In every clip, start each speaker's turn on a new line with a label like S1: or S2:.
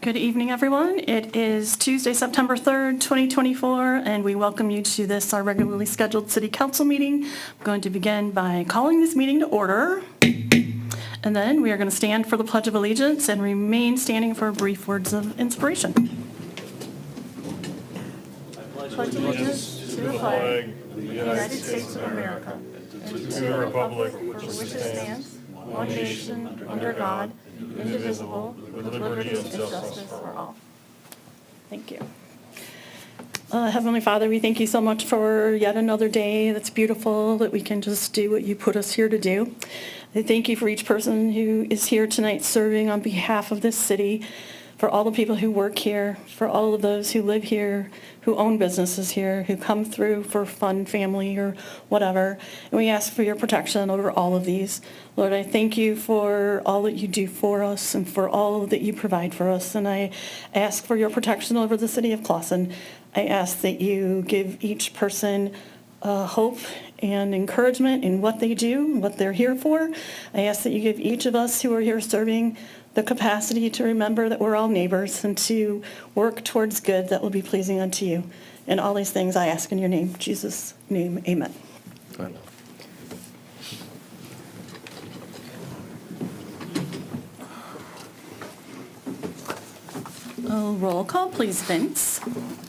S1: Good evening, everyone. It is Tuesday, September 3rd, 2024, and we welcome you to this, our regularly scheduled City Council meeting. I'm going to begin by calling this meeting to order, and then we are going to stand for the Pledge of Allegiance and remain standing for brief words of inspiration. I pledge allegiance to the flag of the United States of America and to the republic for which it stands, one nation, under God, indivisible, with liberty and justice for all. Thank you. Heavenly Father, we thank you so much for yet another day that's beautiful, that we can just do what you put us here to do. I thank you for each person who is here tonight serving on behalf of this city, for all the people who work here, for all of those who live here, who own businesses here, who come through for fun, family, or whatever. And we ask for your protection over all of these. Lord, I thank you for all that you do for us and for all that you provide for us. And I ask for your protection over the city of Clawson. I ask that you give each person hope and encouragement in what they do, what they're here for. I ask that you give each of us who are here serving the capacity to remember that we're all neighbors and to work towards good that will be pleasing unto you. And all these things I ask in your name, Jesus' name, amen. Roll call, please, Vince.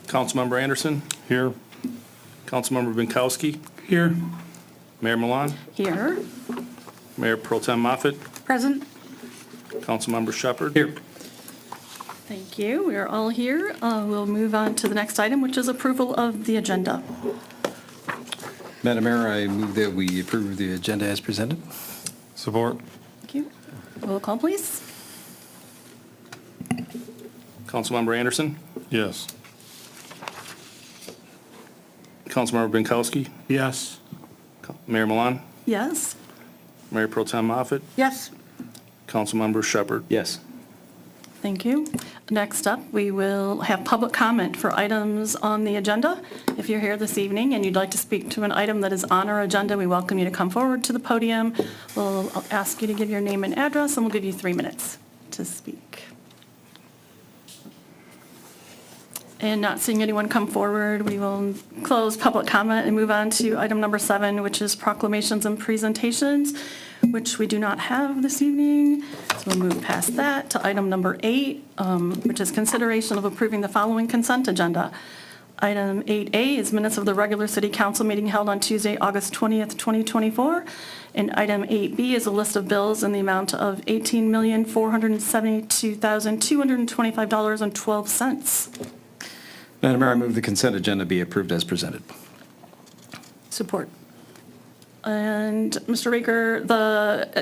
S2: Councilmember Anderson?
S3: Here.
S2: Councilmember Binkowski?
S3: Here.
S2: Mayor Milan?
S1: Here.
S2: Mayor Pro Tem Moffitt?
S1: Present.
S2: Councilmember Shepherd?
S3: Here.
S1: Thank you. We are all here. We'll move on to the next item, which is approval of the agenda.
S4: Madam Mayor, I move that we approve the agenda as presented.
S3: Support.
S1: Thank you. Roll call, please.
S2: Councilmember Anderson?
S3: Yes.
S2: Councilmember Binkowski?
S3: Yes.
S2: Mayor Milan?
S1: Yes.
S2: Mayor Pro Tem Moffitt?
S1: Yes.
S2: Councilmember Shepherd?
S4: Yes.
S1: Thank you. Next up, we will have public comment for items on the agenda. If you're here this evening and you'd like to speak to an item that is on our agenda, we welcome you to come forward to the podium. We'll ask you to give your name and address, and we'll give you 3 minutes to speak. And not seeing anyone come forward, we will close public comment and move on to item number 7, which is proclamations and presentations, which we do not have this evening. So we'll move past that to item number 8, which is consideration of approving the following consent agenda. Item 8A is minutes of the regular city council meeting held on Tuesday, August 20th, 2024. And item 8B is a list of bills in the amount of $18,472,225.12.
S4: Madam Mayor, I move the consent agenda be approved as presented.
S1: Support. And Mr. Baker,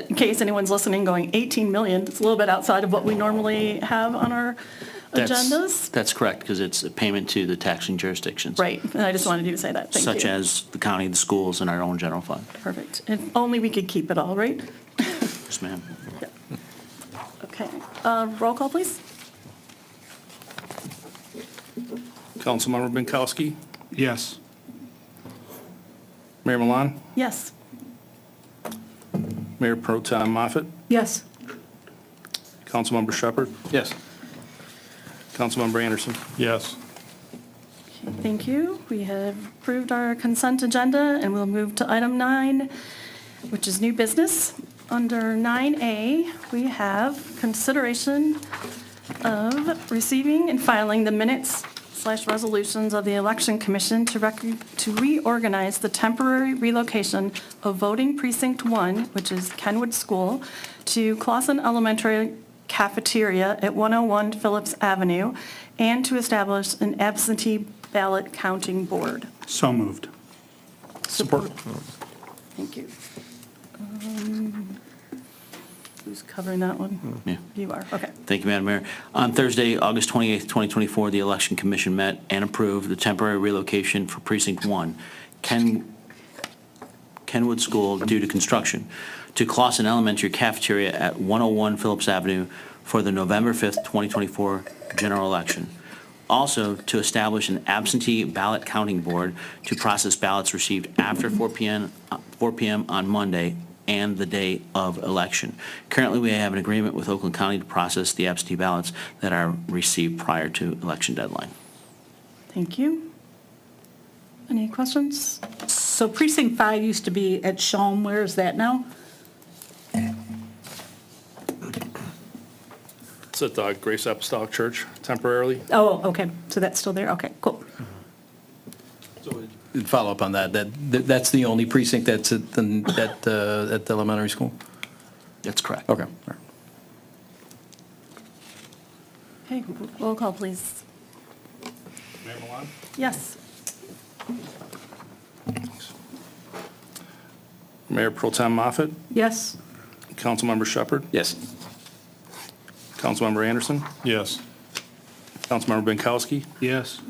S1: in case anyone's listening going, 18 million, it's a little bit outside of what we normally have on our agendas.
S5: That's correct, because it's a payment to the taxing jurisdictions.
S1: Right, and I just wanted you to say that. Thank you.
S5: Such as the county, the schools, and our own general fund.
S1: Perfect. If only we could keep it all, right?
S5: Yes, ma'am.
S1: Yeah. Okay. Roll call, please.
S2: Councilmember Binkowski?
S3: Yes.
S2: Mayor Milan?
S1: Yes.
S2: Mayor Pro Tem Moffitt?
S1: Yes.
S2: Councilmember Shepherd?
S4: Yes.
S2: Councilmember Anderson?
S3: Yes.
S1: Thank you. We have approved our consent agenda, and we'll move to item 9, which is new business. Under 9A, we have consideration of receiving and filing the minutes/resolutions of the Election Commission to reorganize the temporary relocation of voting precinct 1, which is Kenwood School, to Clawson Elementary cafeteria at 101 Phillips Avenue, and to establish an absentee ballot counting board.
S3: So moved.
S2: Support.
S1: Thank you. Who's covering that one?
S5: Yeah.
S1: You are, okay.
S5: Thank you, Madam Mayor. On Thursday, August 28th, 2024, the Election Commission met and approved the temporary relocation for Precinct 1, Kenwood School, due to construction, to Clawson Elementary cafeteria at 101 Phillips Avenue for the November 5th, 2024 general election. Also, to establish an absentee ballot counting board to process ballots received after 4 p.m. on Monday and the day of election. Currently, we have an agreement with Oakland County to process the absentee ballots that are received prior to election deadline.
S1: Thank you. Any questions?
S6: So precinct 5 used to be at Shulm. Where is that now?
S2: It's at Grace Apostolic Church temporarily.
S6: Oh, okay. So that's still there? Okay, cool.
S4: Follow up on that's the only precinct that's at the elementary school?
S5: That's correct.
S4: Okay.
S1: Okay, roll call, please.
S2: Mayor Milan?
S1: Yes.
S2: Mayor Pro Tem Moffett?
S6: Yes?
S2: Councilmember Shepherd?
S4: Yes.
S2: Councilmember Anderson?
S3: Yes.
S2: Councilmember Binkowski?
S3: Yes.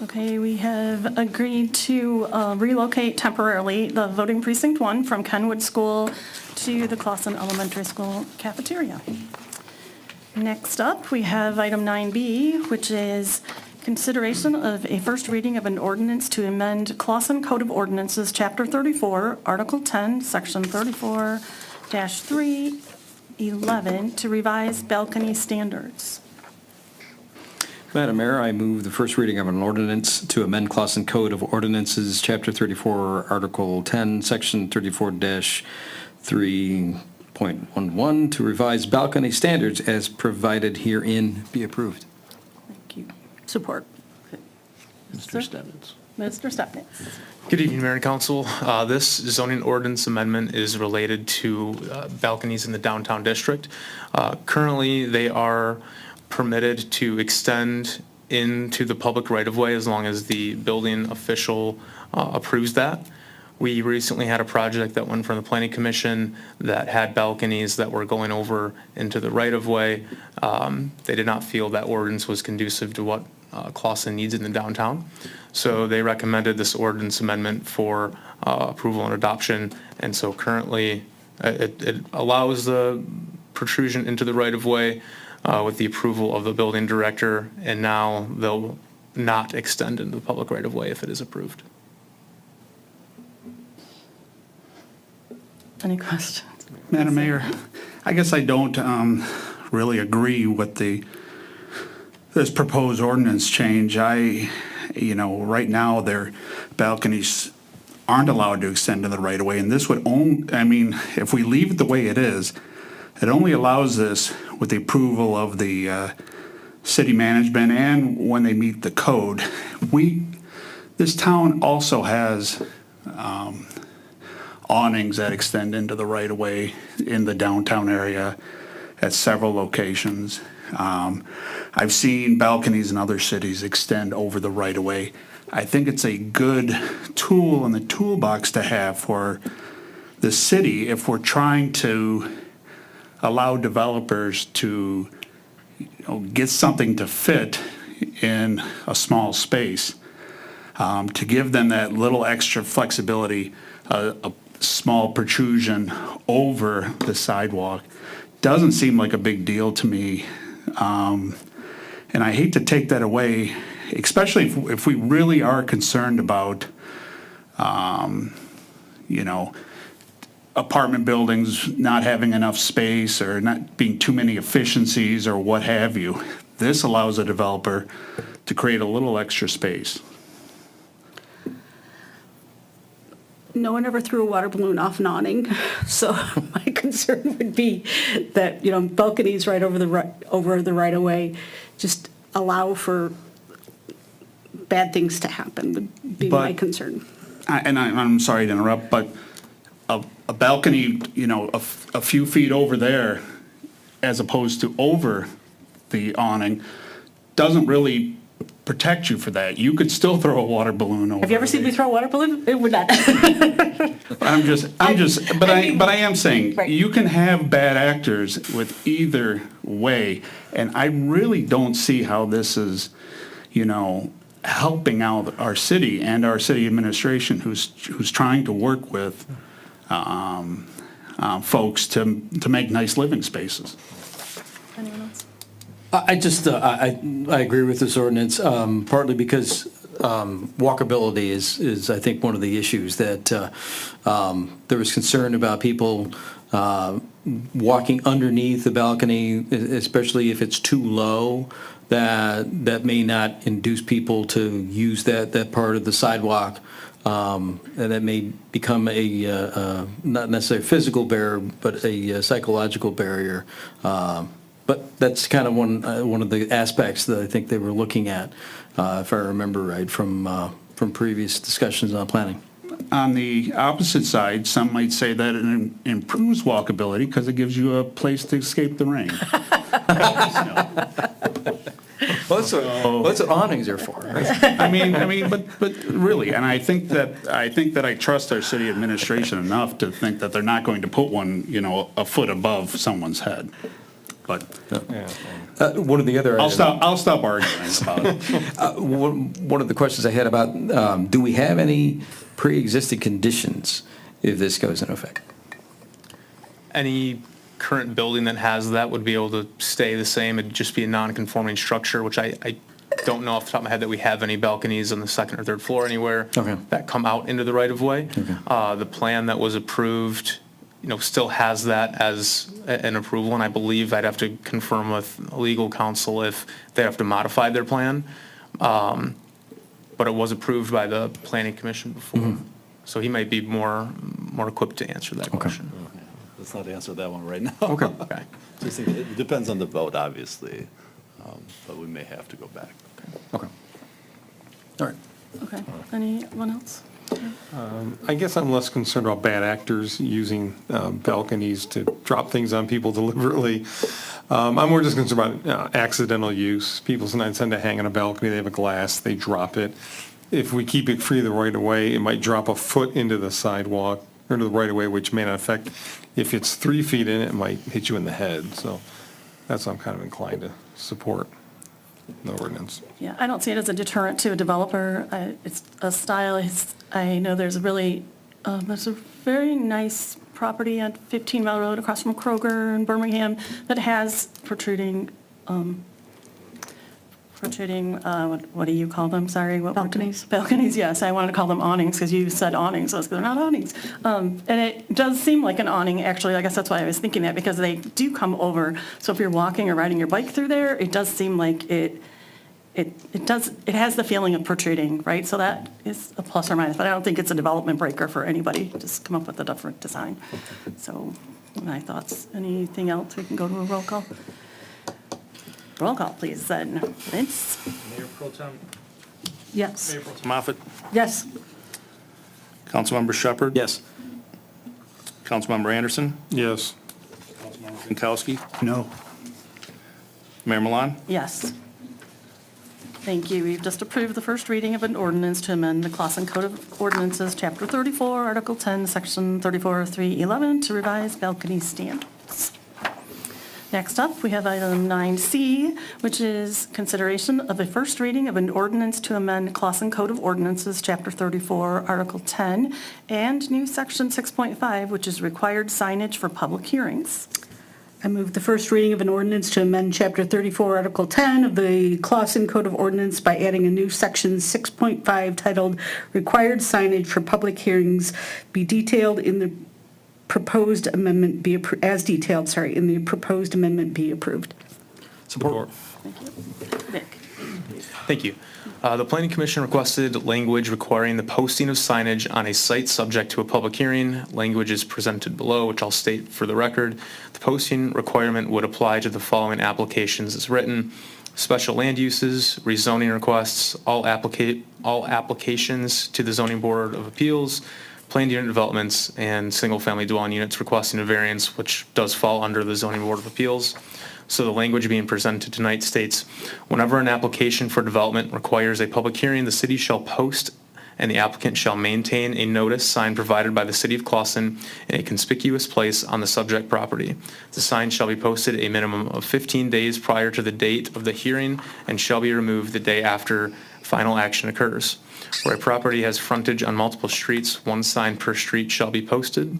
S1: Okay, we have agreed to relocate temporarily the voting precinct 1 from Kenwood School to the Clausen Elementary School cafeteria. Next up, we have item 9B, which is consideration of a first reading of an ordinance to amend Clausen Code of Ordinances, Chapter 34, Article 10, Section 34-311, to revise balcony standards.
S4: Madam Mayor, I move the first reading of an ordinance to amend Clausen Code of Ordinances, Chapter 34, Article 10, Section 34-3.11, to revise balcony standards as provided herein be approved.
S1: Thank you.
S6: Support.
S5: Mr. Stebbins.
S1: Mr. Stepney.
S7: Good evening, Mayor and Council. This zoning ordinance amendment is related to balconies in the downtown district. Currently, they are permitted to extend into the public right-of-way as long as the building official approves that. We recently had a project that went from the Planning Commission that had balconies that were going over into the right-of-way. They did not feel that ordinance was conducive to what Clausen needs in the downtown. So they recommended this ordinance amendment for approval and adoption. And so currently, it allows the protrusion into the right-of-way with the approval of the building director, and now they'll not extend into the public right-of-way if it is approved.
S1: Any questions?
S3: Madam Mayor, I guess I don't really agree with this proposed ordinance change. Right now, their balconies aren't allowed to extend to the right of way, and this would if we leave it the way it is, it only allows this with the approval of the city management and when they meet the code. This town also has awnings that extend into the right-of-way in the downtown area at several locations. I've seen balconies in other cities extend over the right-of-way. I think it's a good tool in the toolbox to have for the city if we're trying to allow developers to get something to fit in a small space, to give them that little extra flexibility. A small protrusion over the sidewalk doesn't seem like a big deal to me. And I hate to take that away, especially if we really are concerned about, apartment buildings not having enough space or not being too many efficiencies or what have you. This allows a developer to create a little extra space.
S6: No one ever threw a water balloon off an awning, so my concern would be that, balconies right over the right-of-way just allow for bad things to happen, would be my concern.
S3: I'm sorry to interrupt, but a balcony, a few feet over there, as opposed to over the awning, doesn't really protect you for that. You could still throw a water balloon over.
S6: Have you ever seen me throw a water balloon? It would not.
S3: But I am saying,
S6: Right.
S3: you can have bad actors with either way, and I really don't see how this is, helping out our city and our city administration who's trying to work with folks to make nice living spaces.
S1: Anyone else?
S4: I agree with this ordinance, partly because walkability is, I think, one of the issues that there was concern about people walking underneath the balcony, especially if it's too low, that may not induce people to use that part of the sidewalk. And that may become a, not necessarily a physical barrier, but a psychological barrier. But that's kind of one of the aspects that I think they were looking at, if I remember right, from previous discussions on planning.
S3: On the opposite side, some might say that it improves walkability because it gives you a place to escape the rain.
S4: Well, that's what awnings are for, right?
S3: I mean, but really, and I think that I trust our city administration enough to think that they're not going to put one, a foot above someone's head. But
S4: One of the other
S3: I'll
S4: items-
S3: stop arguing about it.
S4: One of the questions I had about, do we have any pre-existing conditions if this goes into effect?
S7: Any current building that has that would be able to stay the same. It'd just be a non-conforming structure, which I don't know off the top of my head that we have any balconies on the second or third floor anywhere
S4: Okay.
S7: that come out into the right-of-way. The plan that was approved, still has that as an approval, and I believe I'd have to confirm with legal counsel if they have to modify their plan. But it was approved by the planning commission before. So he might be more equipped to answer that question.
S8: Let's not answer that one right now.
S4: Okay.
S7: Okay.
S8: Just think it depends on the vote, obviously, but we may have to go back.
S4: Okay. All right.
S1: Okay, anyone else?
S9: I guess I'm less concerned about bad actors using balconies to drop things on people deliberately. I'm more just concerned about accidental use. People sometimes tend to hang on a balcony, they have a glass, they drop it. If we keep it free the right of way, it might drop a foot into the sidewalk, or into the right of way, which may not affect. If it's 3 feet in, it might hit you in the head. So that's what I'm kind of inclined to support the ordinance.
S1: Yeah, I don't see it as a deterrent to a developer. It's a style, I know there's a very nice property on 15 Mile Road across from Kroger in Birmingham that has protruding, what do you call them? Sorry.
S6: Balconies.
S1: Balconies, yes. I wanted to call them awnings because you said awnings. They're not awnings. And it does seem like an awning, actually. I guess that's why I was thinking that, because they do come over. So if you're walking or riding your bike through there, it does seem like it has the feeling of protruding, right? So that is a plus or minus, but I don't think it's a development breaker for anybody. Just come up with a different design. So my thoughts. Anything else? We can go to a roll call. Roll call, please, then. Vince?
S2: Mayor Pro Tem,
S6: Yes.
S2: Mayor Pro Tem Moffett,
S6: Yes.
S2: Councilmember Shepherd.
S4: Yes.
S2: Councilmember Anderson,
S9: Yes.
S2: Councilmember Binkowski,
S3: No.
S2: Mayor Milan.
S1: Yes. Thank you. We've just approved the first reading of an ordinance to amend the Clausen Code of Ordinances, Chapter 34, Article 10, Section 34-311, to revise balcony standards. Next up, we have item 9C, which is consideration of a first reading of an ordinance to amend Clausen Code of Ordinances, Chapter 34, Article 10, and new Section 6.5, which is required signage for public hearings.
S6: I move the first reading of an ordinance to amend Chapter 34, Article 10 of the Clausen Code of Ordinance by adding a new Section 6.5 titled Required Signage for Public Hearings be detailed in the proposed amendment be as detailed, in the proposed amendment be approved.
S9: Support.
S1: Thank you. Nick?
S7: Thank you. The Planning Commission requested language requiring the posting of signage on a site subject to a public hearing. Language is presented below, which I'll state for the record. The posting requirement would apply to the following applications as written: special land uses, rezoning requests, all applications to the Zoning Board of Appeals, planned unit developments, and single-family dwelling units requesting a variance, which does fall under the Zoning Board of Appeals. So the language being presented tonight states, whenever an application for development requires a public hearing, the city shall post and the applicant shall maintain a notice sign provided by the city of Clausen in a conspicuous place on the subject property. The sign shall be posted a minimum of 15 days prior to the date of the hearing and shall be removed the day after final action occurs. Where a property has frontage on multiple streets, one sign per street shall be posted.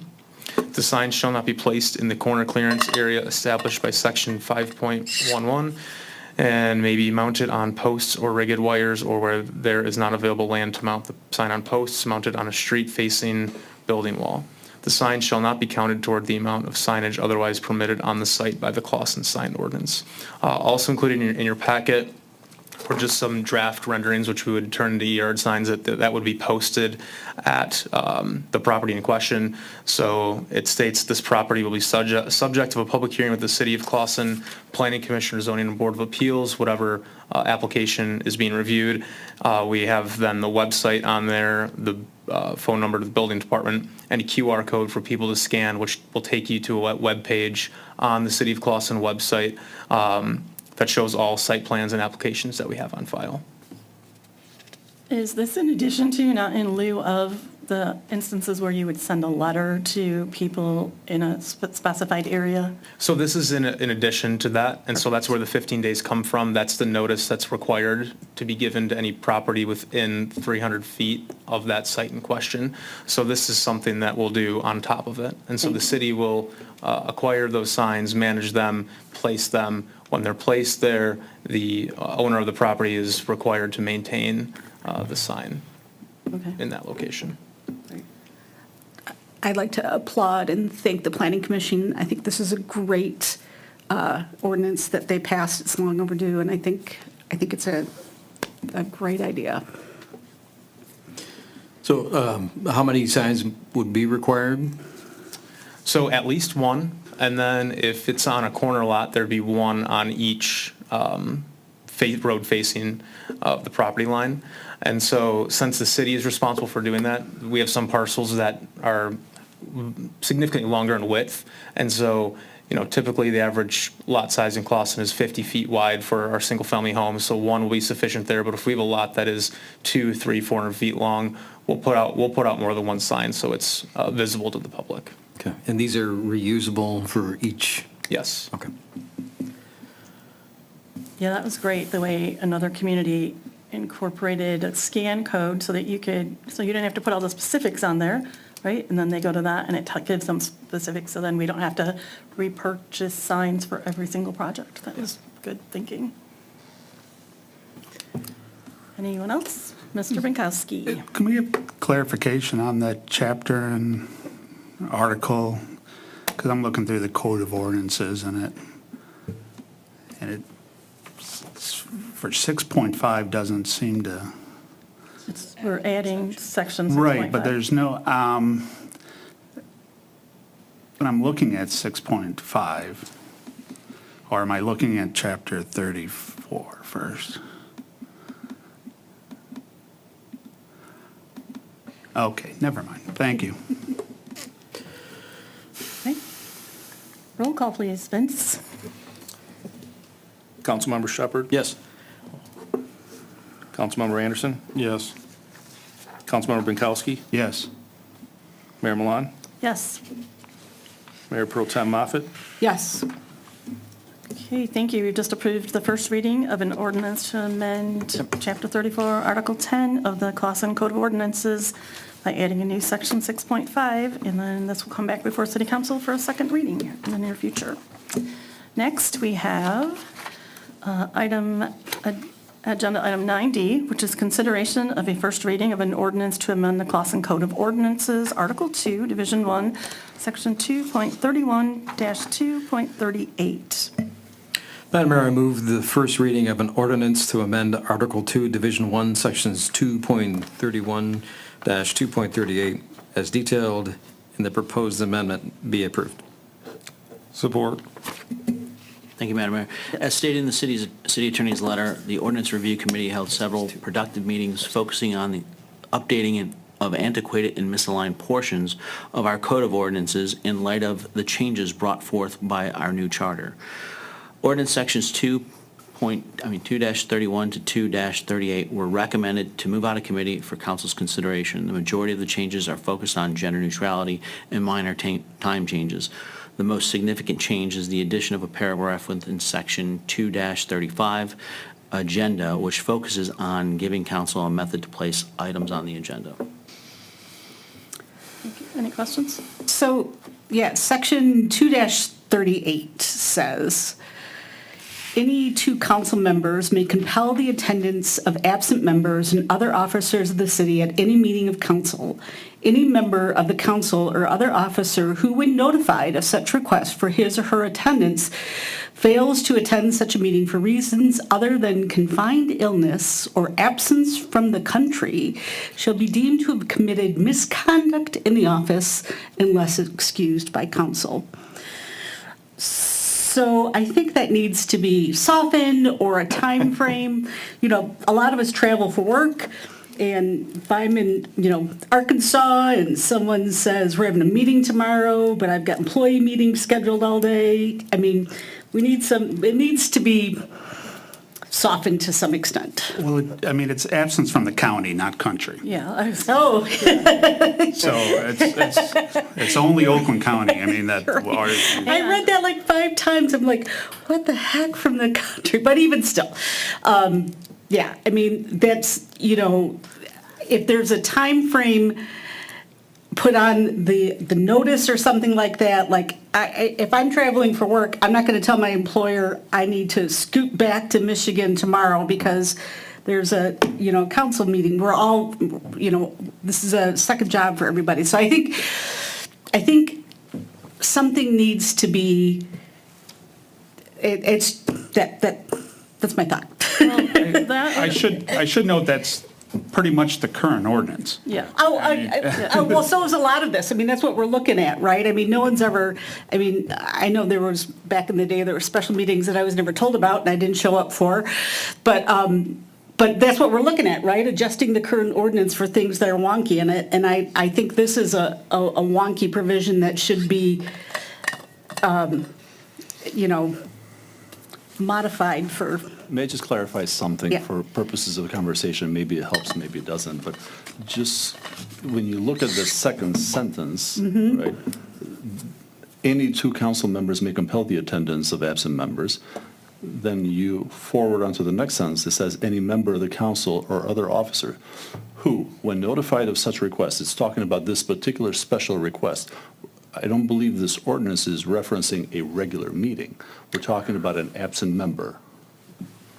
S7: The sign shall not be placed in the corner clearance area established by section 5.11, and may be mounted on posts or rigged wires, or where there is not available land to mount the sign on posts, mounted on a street-facing building wall. The sign shall not be counted toward the amount of signage otherwise permitted on the site by the Clausen sign ordinance. Also included in your packet or just some draft renderings, which we would turn into yard signs that would be posted at the property in question. So it states this property will be subject of a public hearing with the City of Clausen, Planning Commission, or Zoning and Board of Appeals, whatever application is being reviewed. We have then the website on there, the phone number to the building department, and a QR code for people to scan, which will take you to a web page on the City of Clausen website that shows all site plans and applications that we have on file.
S1: Is this in addition to, not in lieu of, the instances where you would send a letter to people in a specified area?
S7: So this is in addition to that, and so that's where the 15 days come from. That's the notice that's required to be given to any property within 300 feet of that site in question. So this is something that we'll do on top of it. And so the city will acquire those signs, manage them, place them. When they're placed there, the owner of the property is required to maintain the sign
S1: Okay.
S7: in that location.
S6: I'd like to applaud and thank the Planning Commission. I think this is a great ordinance that they passed. It's long overdue, and I think it's a great idea.
S4: So how many signs would be required?
S7: So at least one, and then if it's on a corner lot, there'd be one on each road facing the property line. And so since the city is responsible for doing that, we have some parcels that are significantly longer in width. And so, you know, typically the average lot size in Clausen is 50 feet wide for our single-family homes, so one will be sufficient there. But if we have a lot that is 200, 300, 400 feet long, we'll put out more than one sign so it's visible to the public.
S4: Okay. And these are reusable for each?
S7: Yes.
S4: Okay.
S1: Yeah, that was great, the way another community incorporated a scan code so that you didn't have to put all the specifics on there, right? And then they go to that and it gives them specifics, so then we don't have to repurchase signs for every single project. That was good thinking. Anyone else? Mr. Binkowski.
S3: Can we have clarification on that chapter and article? Because I'm looking through the Code of Ordinances and it for 6.5 doesn't seem to.
S1: We're adding section 6.5.
S3: Right, but there's no, when I'm looking at 6.5, or am I looking at chapter 34 first? Okay, never mind. Thank you.
S1: Okay. Roll call, please, Vince.
S2: Councilmember Shepherd?
S4: Yes.
S2: Councilmember Anderson?
S9: Yes.
S2: Councilmember Binkowski?
S3: Yes.
S2: Mayor Milan?
S1: Yes.
S2: Mayor Pro Tem Moffett?
S6: Yes.
S1: Okay, thank you. We've just approved the first reading of an ordinance to amend Chapter 34, Article 10 of the Clausen Code of Ordinances by adding a new Section 6.5, and then this will come back before City Council for a second reading in the near future. Next, we have Agenda Item 9D, which is consideration of a first reading of an ordinance to amend the Clausen Code of Ordinances, Article 2, Division 1, Section 2.31-2.38.
S4: Madam Mayor, I move the first reading of an ordinance to amend Article 2, Division 1, Sections 2.31-2.38 as detailed in the proposed amendment be approved.
S9: Support.
S5: Thank you, Madam Mayor. As stated in the city attorney's letter, the Ordinance Review Committee held several productive meetings focusing on the updating of antiquated and misaligned portions of our Code of Ordinances in light of the changes brought forth by our new charter. Ordinance Sections 2-31 to 2-38 were recommended to move out of committee for council's consideration. The majority of the changes are focused on gender neutrality and minor time changes. The most significant change is the addition of a paragraph within Section 2-35 agenda, which focuses on giving council a method to place items on the agenda.
S1: Thank you. Any questions?
S6: So, yeah, Section 2-38 says, any two council members may compel the attendance of absent members and other officers of the city at any meeting of council. Any member of the council or other officer who, when notified of such request for his or her attendance, fails to attend such a meeting for reasons other than confined illness or absence from the country shall be deemed to have committed misconduct in the office unless excused by council. So I think that needs to be softened, or a time frame. You know, a lot of us travel for work, and if I'm in, Arkansas and someone says we're having a meeting tomorrow, but I've got employee meetings scheduled all day, I mean, it needs to be softened to some extent.
S3: Well, it's absence from the county, not country.
S6: Yeah.
S3: So it's only Oakland County. I mean, that.
S6: I read that like 5 times. I'm like, what the heck from the country? But even still, yeah, I mean, that's, if there's a time frame put on the notice or something like that, like if I'm traveling for work, I'm not going to tell my employer I need to scoot back to Michigan tomorrow because there's a, council meeting. We're all, this is a second job for everybody. So I think something needs to be, that's my thought.
S3: I should note that's pretty much the current ordinance.
S6: Yeah. Well, so is a lot of this. I mean, that's what we're looking at, right? I mean, no one's ever, I know there was, back in the day, there were special meetings that I was never told about and I didn't show up for. But that's what we're looking at, right? Adjusting the current ordinance for things that are wonky in it. And I think this is a wonky provision that should be, modified for.
S8: May I just clarify something
S6: Yeah.
S8: for purposes of the conversation? Maybe it helps, maybe it doesn't, but just when you look at the second sentence, right? Any two council members may compel the attendance of absent members. Then you forward onto the next sentence, it says, any member of the council or other officer who, when notified of such request, it's talking about this particular special request. I don't believe this ordinance is referencing a regular meeting. We're talking about an absent member.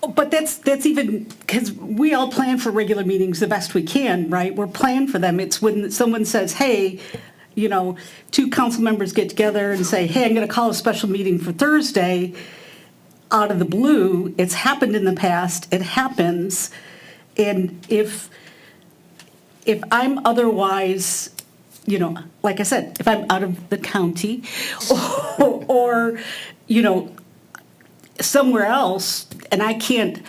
S6: But that's even, because we all plan for regular meetings the best we can, right? We're planning for them. It's when someone says, hey, two council members get together and say, hey, I'm going to call a special meeting for Thursday, out of the blue. It's happened in the past. It happens. And if I'm otherwise, like I said, if I'm out of the county or somewhere else and I can't,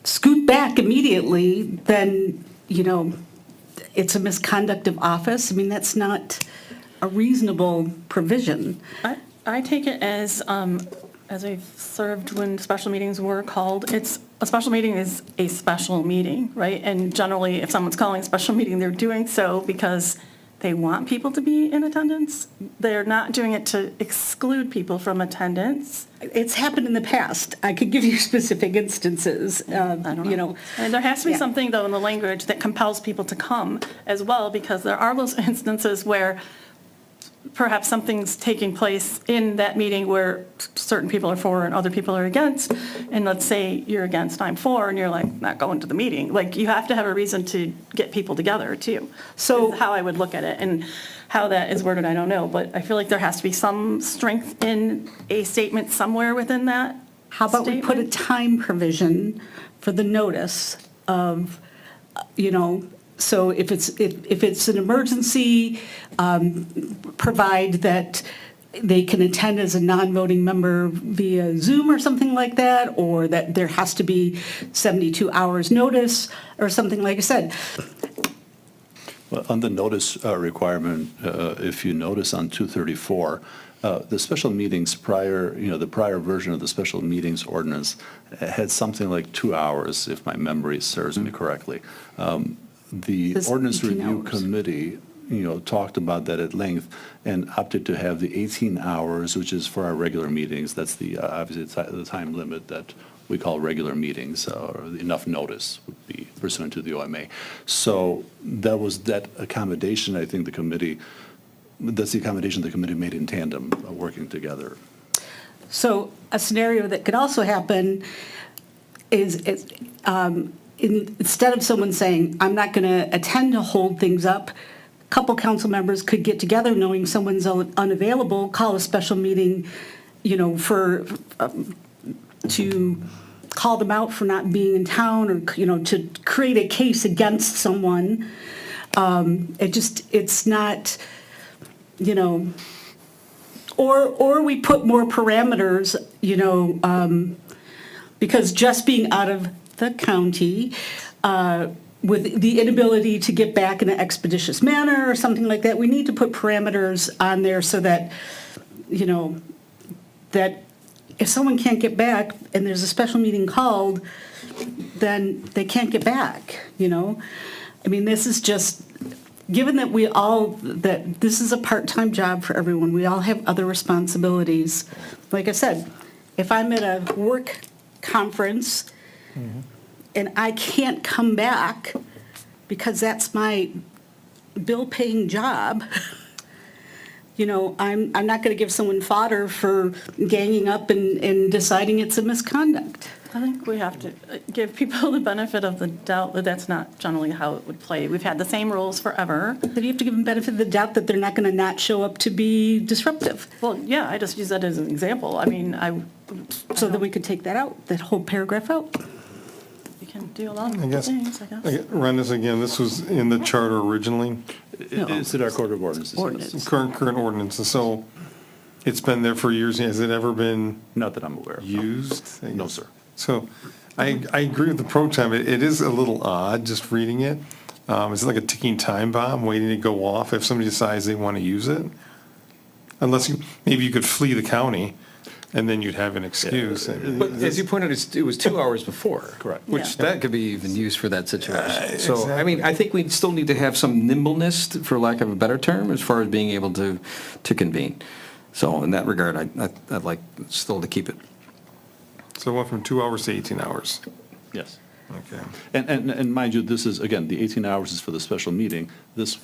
S6: scoot back immediately, then, it's a misconduct of office. I mean, that's not a reasonable provision.
S1: I take it as I've served when special meetings were called, a special meeting is a special meeting, right? And generally, if someone's calling a special meeting, they're doing so because they want people to be in attendance. They're not doing it to exclude people from attendance.
S6: It's happened in the past. I could give you specific instances.
S1: I don't know. And there has to be
S6: Yeah.
S1: something, though, in the language that compels people to come as well, because there are those instances where perhaps something's taking place in that meeting where certain people are for and other people are against. And let's say you're against, I'm for, and you're like, not going to the meeting. Like, you have to have a reason to get people together, too. So how I would look at it, and how that is worded, I don't know. But I feel like there has to be some strength in a statement somewhere within that.
S6: How about we put a
S1: statement?
S6: time provision for the notice of, so if it's an emergency, provide that they can attend as a non-voting member via Zoom or something like that, or that there has to be 72 hours notice or something, like I said.
S8: Well, on the notice requirement, if you notice on 234, the special meetings prior, the prior version of the special meetings ordinance had something like 2 hours, if my memory serves me correctly. The
S6: This
S8: Ordinance
S6: 18
S8: Review
S6: hours.
S8: Committee, talked about that at length and opted to have the 18 hours, which is for our regular meetings. That's the, obviously, the time limit that we call regular meetings, or enough notice would be pursuant to the OMA. So that was that accommodation, I think that's the accommodation the committee made in tandem, working together.
S6: So a scenario that could also happen is, instead of someone saying, I'm not going to attend to hold things up, a couple council members could get together knowing someone's unavailable, call a special meeting, to call them out for not being in town, or, to create a case against someone. It's not, or we put more parameters, because just being out of the county, with the inability to get back in an expeditious manner or something like that, we need to put parameters on there so that, that if someone can't get back and there's a special meeting called, then they can't get back, I mean, this is just, given that that this is a part-time job for everyone, we all have other responsibilities. Like I said, if I'm at a work conference and I can't come back because that's my bill-paying job, I'm not going to give someone fodder for ganging up and deciding it's a misconduct.
S1: I think we have to give people the benefit of the doubt that that's not generally how it would play. We've had the same rules forever.
S6: Then you have to give them benefit of the doubt that they're not going to not show up to be disruptive.
S1: Well, yeah, I just use that as an example. I mean,
S6: So then we could take that out, that whole paragraph out.
S1: you can do a lot
S9: I
S1: of
S9: guess,
S1: things, I guess.
S9: run this again, this was in the charter originally,
S8: It's in our code of ordinances. yes.
S6: Ordinance.
S9: current ordinance, and so it's been there for years. Has it ever been
S8: Not that I'm aware of. no.
S9: used?
S8: No, sir.
S9: So I agree with the pro tem. It is a little odd just reading it. It's like a ticking time bomb waiting to go off if somebody decides they want to use it. Unless maybe you could flee the county and then you'd have an excuse.
S4: But as you pointed out, it was 2 hours before.
S8: Correct.
S4: Which
S1: Yeah.
S4: that could be even used for that situation. So, I
S9: exactly.
S4: mean, I think we still need to have some nimbleness, for lack of a better term, as far as being able to convene. So in that regard, I'd like still to keep it.
S9: So it went from 2 hours to 18 hours.
S8: Yes.
S9: Okay.
S8: And mind you, this is, again, the 18 hours is for the special meeting. This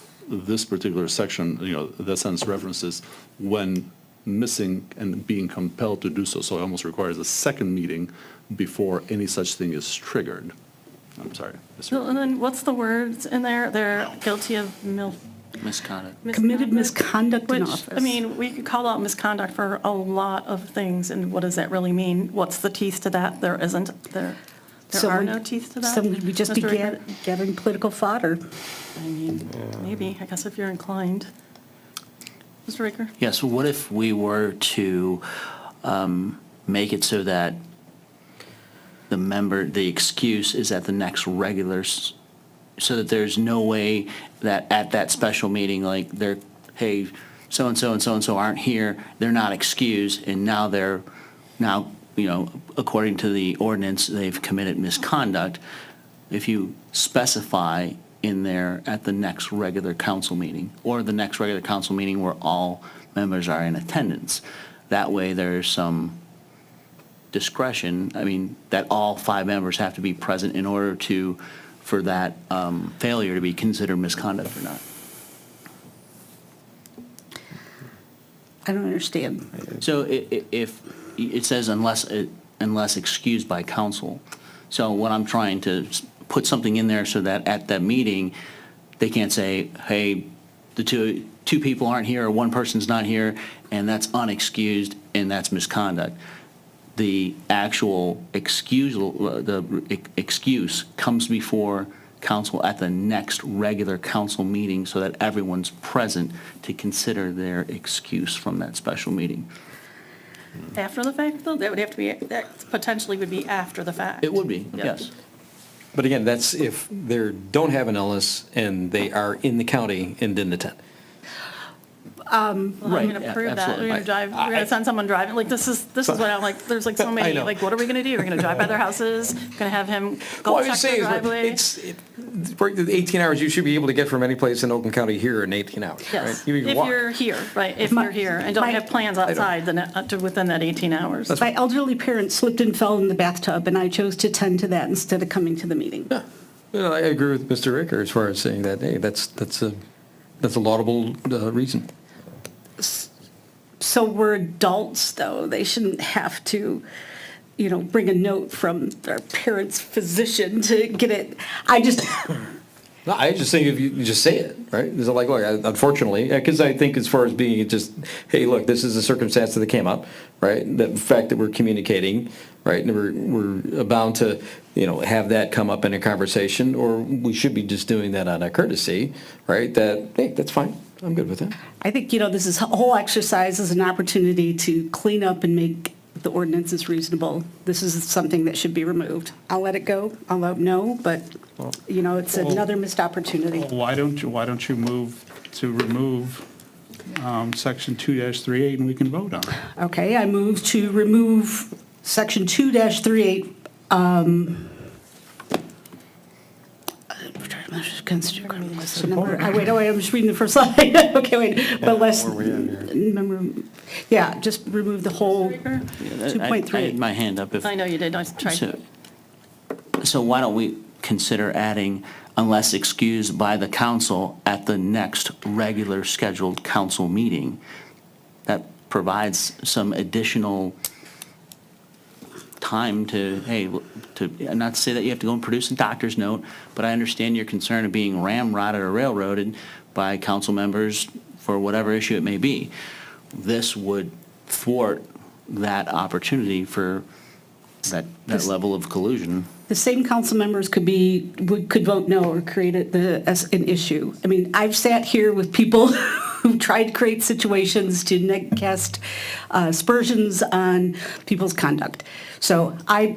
S8: particular section, that sentence references when missing and being compelled to do so. So it almost requires a second meeting before any such thing is triggered. I'm sorry.
S1: So, and then what's the words in there? They're guilty of
S5: Misconduct.
S6: Committed misconduct in
S1: Which,
S6: office.
S1: I mean, we could call out misconduct for a lot of things, and what does that really mean? What's the teeth to that? There isn't, there are no teeth to that?
S6: So would we just be
S1: Mr. Ricker?
S6: gathering political fodder?
S1: I mean, maybe, I guess if you're inclined. Mr. Ricker?
S5: Yeah, so what if we were to make it so that the excuse is at the next regular, so that there's no way that at that special meeting, like hey, so-and-so and so-and-so aren't here, they're not excused, and now according to the ordinance, they've committed misconduct. If you specify in there at the next regular council meeting, or the next regular council meeting where all members are in attendance, that way there's some discretion, that all 5 members have to be present in order for that failure to be considered misconduct or not.
S6: I don't understand.
S5: So if it says unless excused by council, so when I'm trying to put something in there so that at that meeting, they can't say, hey, the two people aren't here or one person's not here, and that's unexcused and that's misconduct. The actual excuse comes before council at the next regular council meeting so that everyone's present to consider their excuse from that special meeting.
S1: After the fact, though? That would have to be, that potentially would be after the fact.
S5: It would be,
S1: Yeah.
S5: yes.
S4: But again, that's if they don't have an illness and they are in the county and didn't attend.
S1: Well, I'm
S5: Right,
S1: going to
S5: yeah,
S1: prove that.
S5: absolutely.
S1: We're going to drive, we're going to send someone driving, like, this is what I'm like, there's like so
S4: I
S1: many,
S4: know.
S1: like, what are we going to do? We're going to drive by their houses, going to have him go
S4: Well, I'm
S1: check
S4: just
S1: their
S4: saying,
S1: driveway.
S4: for the 18 hours, you should be able to get from any place in Oakland County here in 18 hours, right?
S1: Yes,
S4: You can
S1: if
S4: walk.
S1: you're here, right, if you're here, and don't
S6: my-
S1: have plans outside within that 18 hours.
S6: My elderly parents slipped and fell in the bathtub, and I chose to tend to that instead of coming to the meeting.
S4: Yeah. Well, I agree with Mr. Ricker as far as saying that, hey, that's a laudable reason.
S6: So we're adults, though. They shouldn't have to, bring a note from their parent's physician to get it.
S4: No, I just think if you just say it, right? It's like, look, unfortunately, because I think as far as being just, hey, look, this is a circumstance that came up, right? The fact that we're communicating, right? And we're bound to, have that come up in a conversation, or we should be just doing that on a courtesy, right? That, hey, that's fine. I'm good with that.
S6: I think, this whole exercise is an opportunity to clean up and make the ordinances reasonable. This is something that should be removed. I'll let it go. I'll vote no, but, it's another missed opportunity.
S3: Why don't you move to remove section 2-38 and we can vote on it?
S6: Okay, I move to remove section 2-38. Wait, I'm just reading the first line. Okay, wait, but less, remember, just remove the whole
S5: I had
S6: 2.3.
S5: my hand up if.
S1: I know you did, I tried to.
S5: So why don't we consider adding unless excused by the council at the next regular scheduled council meeting? That provides some additional time to, not to say that you have to go and produce a doctor's note, but I understand your concern of being ramrodded or railroaded by council members for whatever issue it may be. This would thwart that opportunity for that level of collusion.
S6: The same council members could vote no or create it as an issue. I mean, I've sat here with people who've tried to create situations to cast aspersions on people's conduct. So my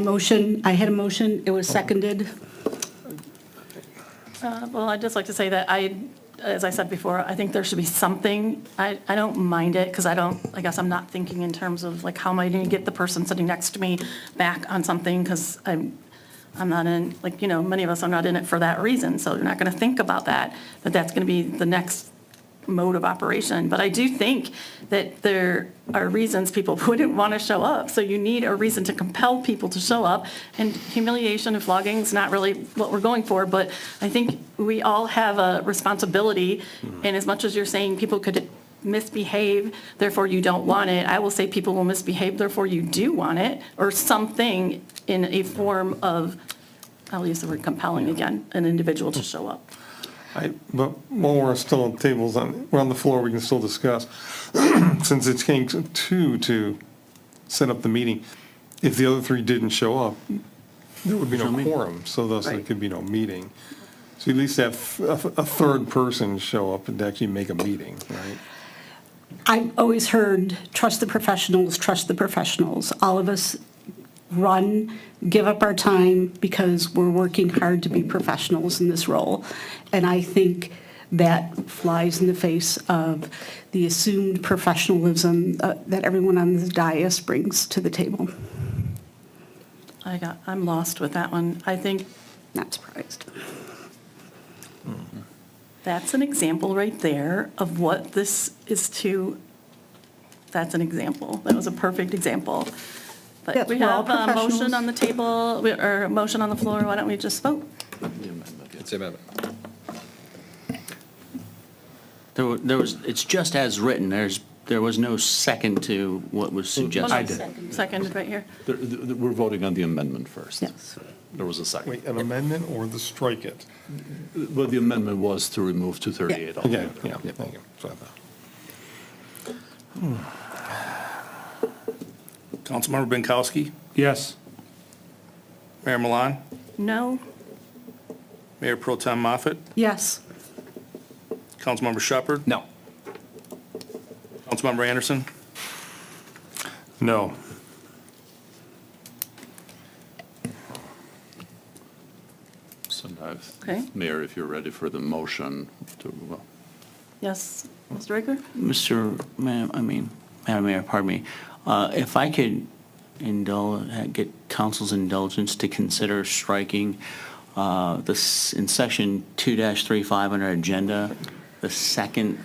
S6: motion, I had a motion, it was seconded.
S1: Well, I'd just like to say that as I said before, I think there should be something. I don't mind it because I guess I'm not thinking in terms of like how am I going to get the person sitting next to me back on something because I'm not in, many of us are not in it for that reason. So you're not going to think about that's going to be the next mode of operation. But I do think that there are reasons people wouldn't want to show up. So you need a reason to compel people to show up. And humiliation and flogging is not really what we're going for. But I think we all have a responsibility. And as much as you're saying people could misbehave, therefore you don't want it, I will say people will misbehave, therefore you do want it, or something in a form of, I'll use the word compelling again, an individual to show up.
S9: But while we're still on tables, we're on the floor, we can still discuss. Since it came to two to set up the meeting, if the other three didn't show up, there would be no quorum, so thus there could be no meeting. So at least have a third person show up and actually make a meeting, right?
S6: I've always heard, trust the professionals, trust the professionals. All of us give up our time because we're working hard to be professionals in this role. And I think that flies in the face of the assumed professionalism that everyone on the dais brings to the table.
S1: I'm lost with that one. I think
S6: Not surprised.
S1: that's an example right there of what this is that's an example. That was a perfect example. But
S6: Yes,
S1: we
S6: we're all
S1: have a motion
S6: professionals.
S1: on the table, or a motion on the floor. Why don't we just vote?
S2: It's the amendment.
S5: It's just as written. There was no second to what was suggested.
S1: Second right here.
S8: We're voting on the amendment first.
S6: Yes.
S8: There was a second.
S9: Wait, an amendment or the strike it?
S8: Well, the amendment was to remove 238.
S9: Okay, yeah, thank you. So I thought.
S2: Councilmember Binkowski,
S3: Yes.
S2: Mayor Milan,
S1: No?
S2: Mayor Pro Tem Moffett,
S6: Yes.
S2: Councilmember Shepherd,
S4: No.
S2: Councilmember Anderson,
S9: No.
S8: So now,
S1: Okay.
S8: Mayor, if you're ready for the motion to,
S1: Yes, Mr. Riker?
S5: Madam Mayor, pardon me. If I could get council's indulgence to consider striking this in section 2-35 under agenda, the second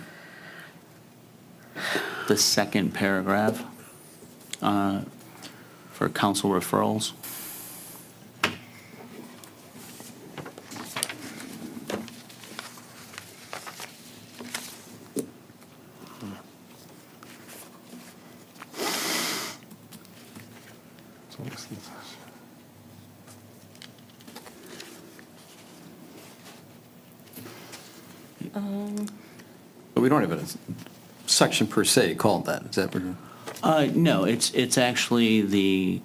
S5: paragraph for council referrals.
S4: But we don't have a section per se called that, is that what?
S5: No, it's actually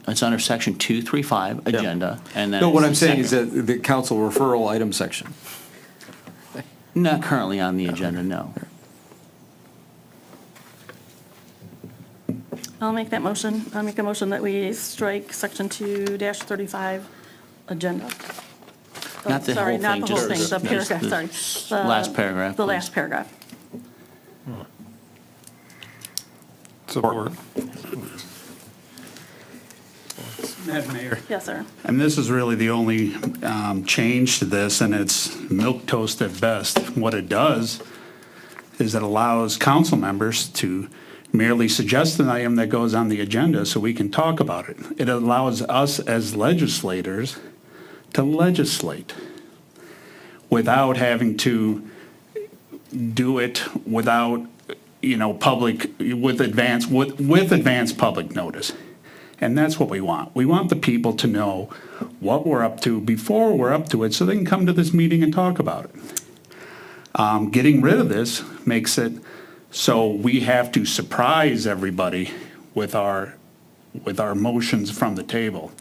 S5: it's under section 235, agenda, and then.
S4: No, what
S5: it's
S4: I'm
S5: the
S4: saying is
S5: second-
S4: that the council referral item section.
S5: Not currently on the agenda, no.
S1: I'll make that motion. I'll make a motion that we strike section 2-35 agenda. Oh,
S5: Not the
S1: sorry,
S5: whole
S1: not
S5: thing,
S1: the whole
S5: just
S1: thing, the paragraph, sorry. The-
S5: last paragraph,
S1: The
S5: please.
S1: last paragraph.
S9: Support.
S3: Madam Mayor.
S1: Yes, sir.
S3: And this is really the only change to this, and it's milquetoast at best. What it does is it allows council members to merely suggest an item that goes on the agenda so we can talk about it. It allows us as legislators to legislate without having to do it without, public, with advance public notice. And that's what we want. We want the people to know what we're up to before we're up to it, so they can come to this meeting and talk about it. Getting rid of this makes it so we have to surprise everybody with our motions from the table.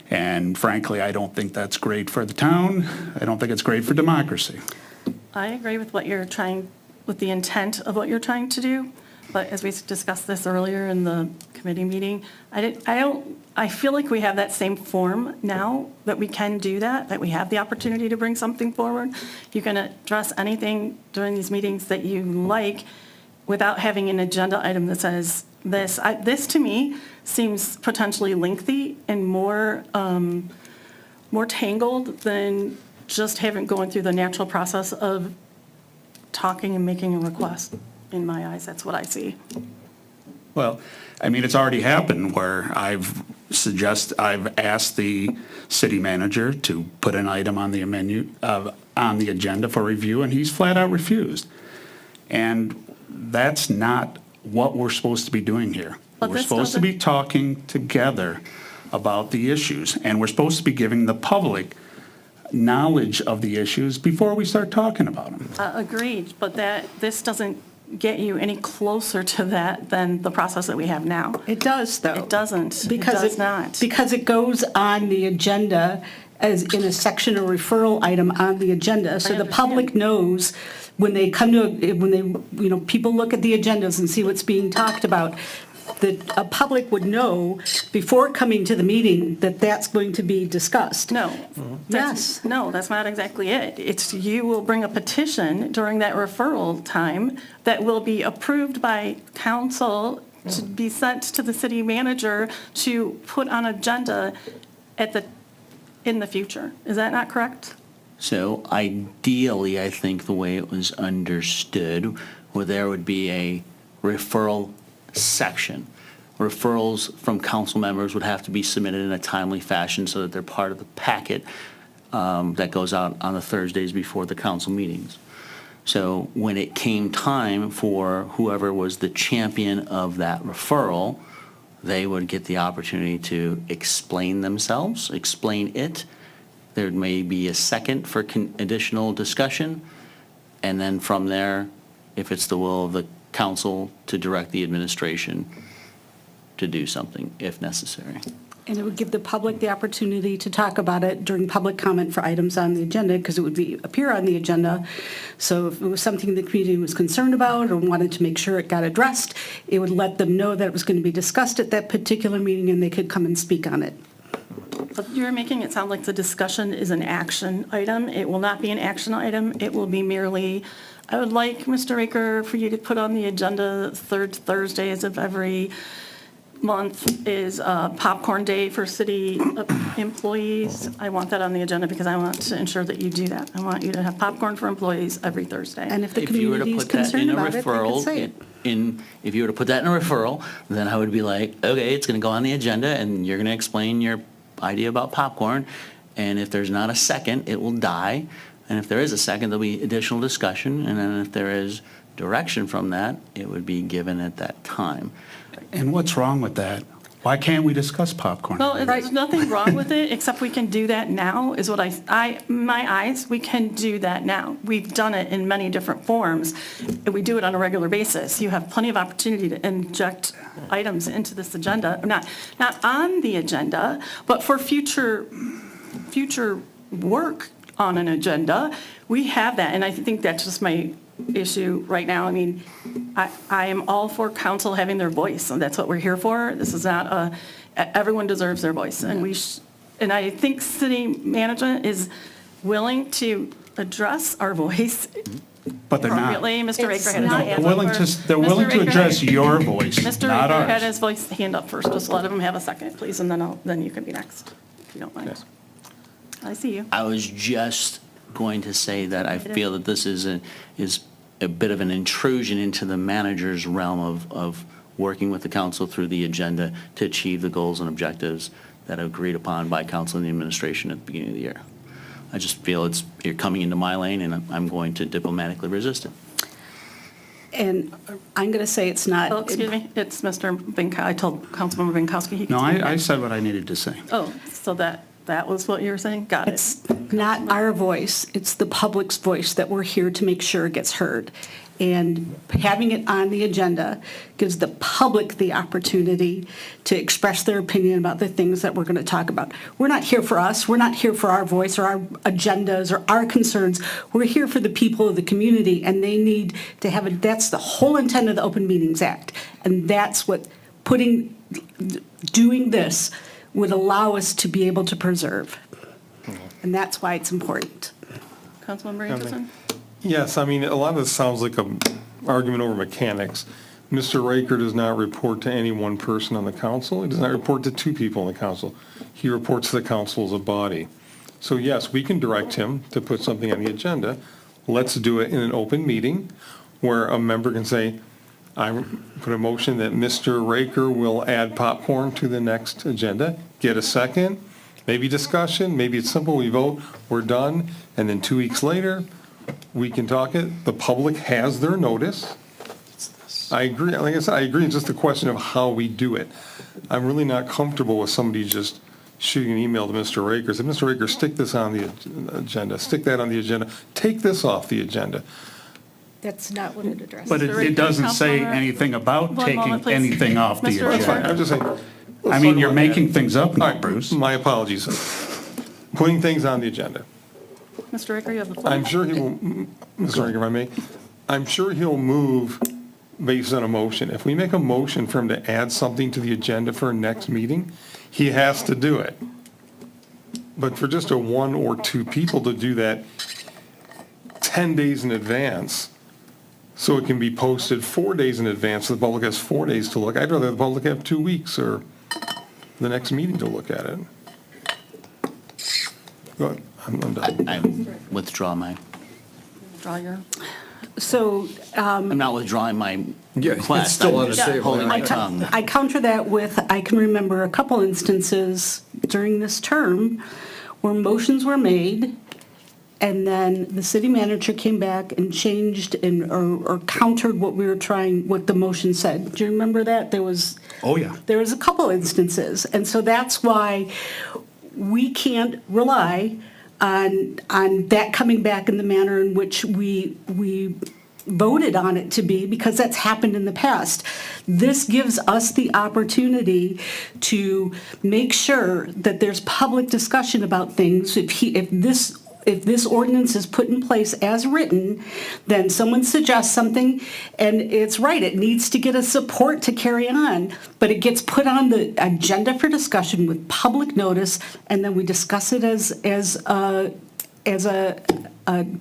S3: And frankly, I don't think that's great for the town. I don't think it's great for democracy.
S1: I agree with with the intent of what you're trying to do, but as we discussed this earlier in the committee meeting, I feel like we have that same form now, that we can do that we have the opportunity to bring something forward. You can address anything during these meetings that you like without having an agenda item that says this. This, to me, seems potentially lengthy and more tangled than just going through the natural process of talking and making a request. In my eyes, that's what I see.
S3: Well, I mean, it's already happened where I've asked the city manager to put an item on the menu, on the agenda for review, and he's flat out refused. And that's not what we're supposed to be doing here.
S1: But
S3: We're
S1: this
S3: supposed to
S1: doesn't-
S3: be talking together about the issues, and we're supposed to be giving the public knowledge of the issues before we start talking about them.
S1: Agreed, but this doesn't get you any closer to that than the process that we have now.
S6: It does, though.
S1: It doesn't.
S6: Because
S1: It does not.
S6: Because it goes on the agenda as in a section or referral item on the agenda. So the public knows when they come to, people look at the agendas and see what's being talked about, that a public would know before coming to the meeting that that's going to be discussed.
S1: No.
S6: Yes.
S1: No, that's not exactly it. It's you will bring a petition during that referral time that will be approved by council to be sent to the city manager to put on agenda in the future. Is that not correct?
S5: So ideally, I think the way it was understood, where there would be a referral section. Referrals from council members would have to be submitted in a timely fashion so that they're part of the packet that goes out on the Thursdays before the council meetings. So when it came time for whoever was the champion of that referral, they would get the opportunity to explain themselves, explain it. There may be a second for additional discussion, and then from there, if it's the will of the council, to direct the administration to do something if necessary.
S6: And it would give the public the opportunity to talk about it during public comment for items on the agenda, because it would appear on the agenda. So if it was something the community was concerned about or wanted to make sure it got addressed, it would let them know that it was going to be discussed at that particular meeting and they could come and speak on it.
S1: But you're making it sound like the discussion is an action item. It will not be an action item. It will be merely, I would like, Mr. Raker, for you to put on the agenda third Thursdays of every month is popcorn day for city employees. I want that on the agenda because I want to ensure that you do that. I want you to have popcorn for employees every Thursday.
S6: And if the
S5: If you were to
S6: community is
S5: put that in
S6: concerned
S5: a
S6: about it, they could
S5: referral,
S6: say it.
S5: if you were to put that in a referral, then I would be like, okay, it's going to go on the agenda and you're going to explain your idea about popcorn. And if there's not a second, it will die. And if there is a second, there'll be additional discussion. And then if there is direction from that, it would be given at that time.
S3: And what's wrong with that? Why can't we discuss popcorn?
S1: Well, there's nothing wrong with it, except we can do that now, is what my eyes, we can do that now. We've done it in many different forms, and we do it on a regular basis. You have plenty of opportunity to inject items into this agenda, not on the agenda, but for future work on an agenda. We have that, and I think that's just my issue right now. I mean, I am all for council having their voice, and that's what we're here for. This is not everyone deserves their voice, and and I think city management is willing to address our voice
S3: But they're not.
S1: appropriately. Mr. Raker had his
S6: not-
S1: hand
S3: They're
S1: up
S3: willing
S1: first.
S3: to, they're willing
S1: Mr.
S3: to
S1: Raker
S3: address
S1: had-
S3: your voice,
S1: Mr.
S3: not
S1: Raker had
S3: ours.
S1: his hand up first. Just let him have a second, please, and then you can be next, if you don't mind. I see you.
S5: I was just going to say that I feel that this is a bit of an intrusion into the manager's realm of working with the council through the agenda to achieve the goals and objectives that are agreed upon by council and the administration at the beginning of the year. I just feel you're coming into my lane, and I'm going to diplomatically resist it.
S6: And I'm going to say it's not.
S1: Oh, excuse me, it's Mr. Binkowski. I told Councilmember Binkowski he could
S3: No,
S1: speak
S3: I
S1: next.
S3: said what I needed to say.
S1: Oh, so that was what you were saying? Got it.
S6: It's not our voice, it's the public's voice that we're here to make sure it gets heard. And having it on the agenda gives the public the opportunity to express their opinion about the things that we're going to talk about. We're not here for us, we're not here for our voice or our agendas or our concerns. We're here for the people of the community, and they need to have it. That's the whole intent of the Open Meetings Act. And that's what doing this would allow us to be able to preserve. And that's why it's important.
S1: Councilmember Anderson?
S9: Yes, I mean, a lot of this sounds like an argument over mechanics. Mr. Raker does not report to any one person on the council. He does not report to two people on the council. He reports to the council as a body. So yes, we can direct him to put something on the agenda. Let's do it in an open meeting where a member can say, I put a motion that Mr. Raker will add popcorn to the next agenda. Get a second, maybe discussion, maybe it's simple, we vote, we're done, and then 2 weeks later, we can talk it. The public has their notice. I agree, like I said, I agree, it's just a question of how we do it. I'm really not comfortable with somebody just shooting an email to Mr. Raker. Say, Mr. Raker, stick this on the agenda, stick that on the agenda, take this off the agenda.
S6: That's not what it addresses.
S3: But it doesn't say
S1: Councilmember,
S3: anything about
S1: one
S3: taking
S1: moment, please.
S3: anything off the
S1: Mr.
S9: That's fine,
S3: agenda.
S9: I'm just saying.
S3: I mean, you're making things up
S9: All
S3: now,
S9: right,
S3: Bruce.
S9: my apologies. Putting things on the agenda.
S1: Mr. Raker, you have the floor.
S9: I'm sure he will, Mr. Raker, if I may, I'm sure he'll move based on a motion. If we make a motion for him to add something to the agenda for our next meeting, he has to do it. But for just a one or two people to do that 10 days in advance, so it can be posted 4 days in advance, so the public has 4 days to look. I'd rather the public have 2 weeks or the next meeting to look at it. Go ahead, I'm done.
S5: I withdraw my,
S1: Draw your,
S6: So
S5: I'm not withdrawing my
S4: Yeah, it's
S5: request.
S4: still
S5: I'm
S4: on the
S5: just
S4: table.
S5: holding my
S6: I
S5: tongue.
S6: I counter that with, I can remember a couple instances during this term where motions were made, and then the city manager came back and changed or countered what what the motion said. Do you remember that? There was a couple instances. And so that's why we can't rely on that coming back in the manner in which we voted on it to be, because that's happened in the past. This gives us the opportunity to make sure that there's public discussion about things. If this ordinance is put in place as written, then someone suggests something, and it's right, it needs to get a support to carry on, but it gets put on the agenda for discussion with public notice, and then we discuss it as a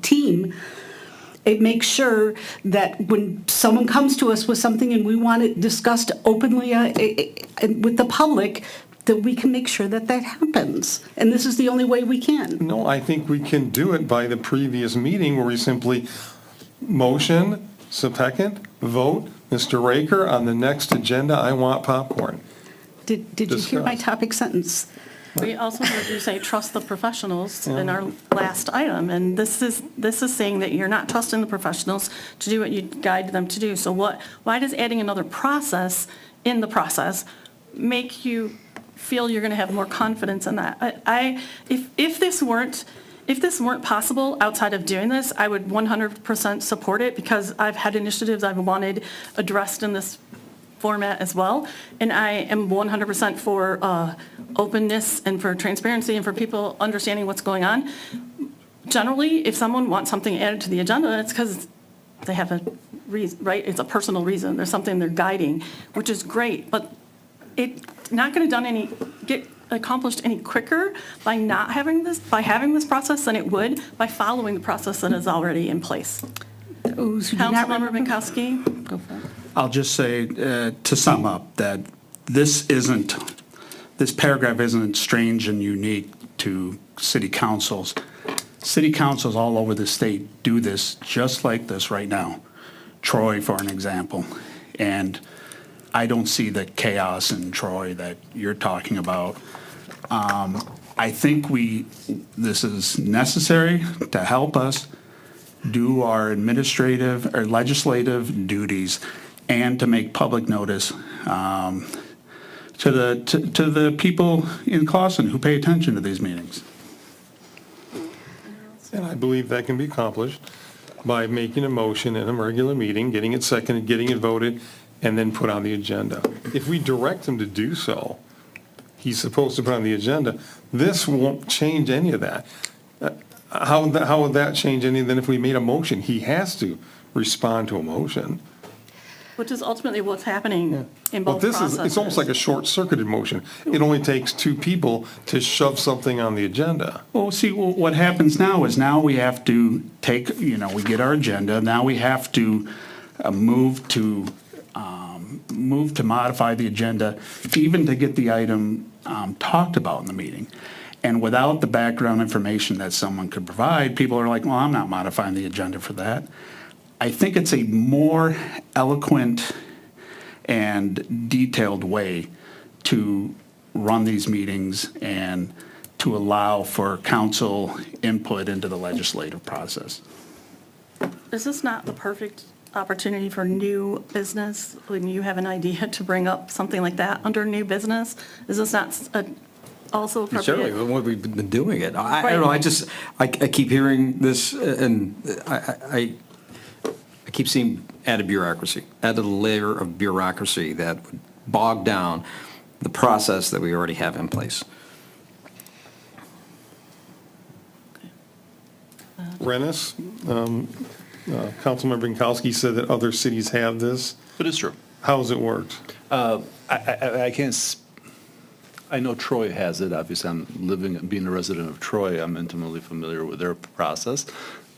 S6: team. It makes sure that when someone comes to us with something and we want it discussed openly with the public, that we can make sure that happens. And this is the only way we can.
S9: No, I think we can do it by the previous meeting where we simply motion, second, vote, Mr. Raker, on the next agenda, I want popcorn.
S6: Did you hear my
S9: Discuss.
S6: topic sentence?
S1: we also heard you say, trust the professionals in our last item. And this is saying that you're not trusting the professionals to do what you guide them to do. So why does adding another process in the process make you feel you're going to have more confidence in that. If this weren't possible outside of doing this, I would 100% support it, because I've had initiatives I've wanted addressed in this format as well. And I am 100% for openness and for transparency and for people understanding what's going on. Generally, if someone wants something added to the agenda, it's because they have a reason, right? It's a personal reason. There's something they're guiding, which is great. But it's not going to get accomplished any quicker by having this process than it would by following the process that is already in place. Councilmember Binkowski? Go for it.
S3: I'll just say, to sum up, that this paragraph isn't strange and unique to city councils. City councils all over the state do this just like this right now. Troy, for an example. And I don't see the chaos in Troy that you're talking about. I think this is necessary to help us do our administrative or legislative duties and to make public notice to the people in Clawson who pay attention to these meetings.
S9: And I believe that can be accomplished by making a motion in a regular meeting, getting it seconded, getting it voted, and then put on the agenda. If we direct him to do so, he's supposed to put on the agenda. This won't change any of that. How would that change anything if we made a motion? He has to respond to a motion.
S1: Which is ultimately what's happening in
S9: But
S1: both
S9: this
S1: processes.
S9: it's almost like a short-circuited motion. It only takes two people to shove something on the agenda.
S3: Well, see, what happens now is we have to take, we get our agenda, now we have to move to modify the agenda, even to get the item talked about in the meeting. And without the background information that someone could provide, people are like, well, I'm not modifying the agenda for that. I think it's a more eloquent and detailed way to run these meetings and to allow for council input into the legislative process.
S1: Is this not the perfect opportunity for new business, when you have an idea to bring up something like that under new business? Is this not also appropriate?
S4: Certainly, when we've been doing it. I don't know, I keep hearing this, and I keep seeing added a layer of bureaucracy that would bog down the process that we already have in place.
S9: Rennis, Councilmember Binkowski said that other cities have this.
S8: But it's true.
S9: How has it worked?
S8: I can't, I know Troy has it, obviously, being a resident of Troy, I'm intimately familiar with their process.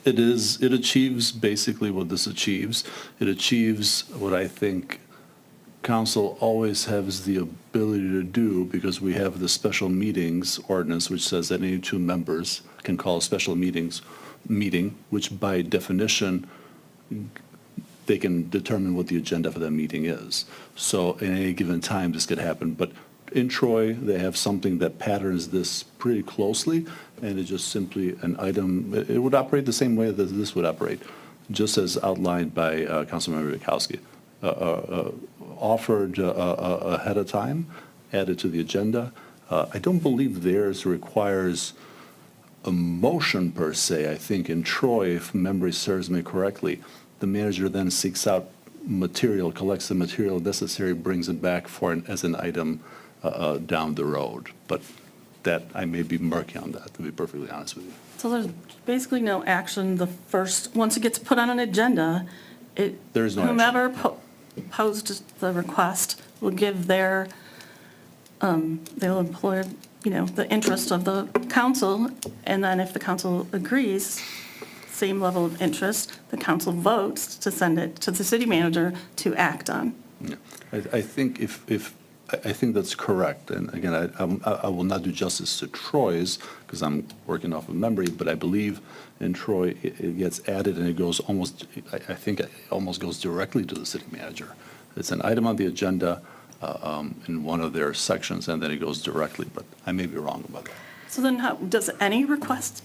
S8: It achieves basically what this achieves. It achieves what I think council always has the ability to do, because we have the special meetings ordinance, which says that any two members can call a special meeting, which by definition, they can determine what the agenda for that meeting is. So at any given time, this could happen. But in Troy, they have something that patterns this pretty closely, and it's just simply an item. It would operate the same way that this would operate, just as outlined by Councilmember Binkowski. Offered ahead of time, added to the agenda. I don't believe theirs requires a motion per se. I think in Troy, if memory serves me correctly, the manager then seeks out material, collects the material necessary, brings it back as an item down the road. But that, I may be murky on that, to be perfectly honest with you.
S1: So there's basically no action once it gets put on an agenda,
S8: There is no action.
S1: whomever posed the request will give they'll employ, the interest of the council, and then if the council agrees, same level of interest, the council votes to send it to the city manager to act on.
S8: Yeah. I think I think that's correct. And again, I will not do justice to Troy's, because I'm working off of memory, but I believe in Troy, it gets added and it goes I think it almost goes directly to the city manager. It's an item on the agenda in one of their sections, and then it goes directly, but I may be wrong about that.
S1: So then does any request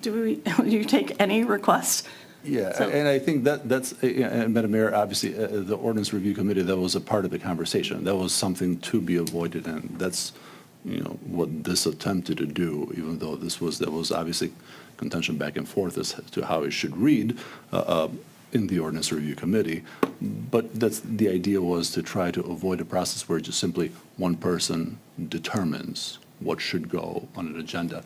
S1: do you take any request
S8: Yeah,
S6: So-
S8: and I think that's, and Madam Mayor, obviously, the ordinance review committee, that was a part of the conversation. That was something to be avoided, and that's, what this attempted to do, even though that was obviously contention back and forth as to how it should read in the ordinance review committee. But the idea was to try to avoid a process where just simply one person determines what should go on an agenda,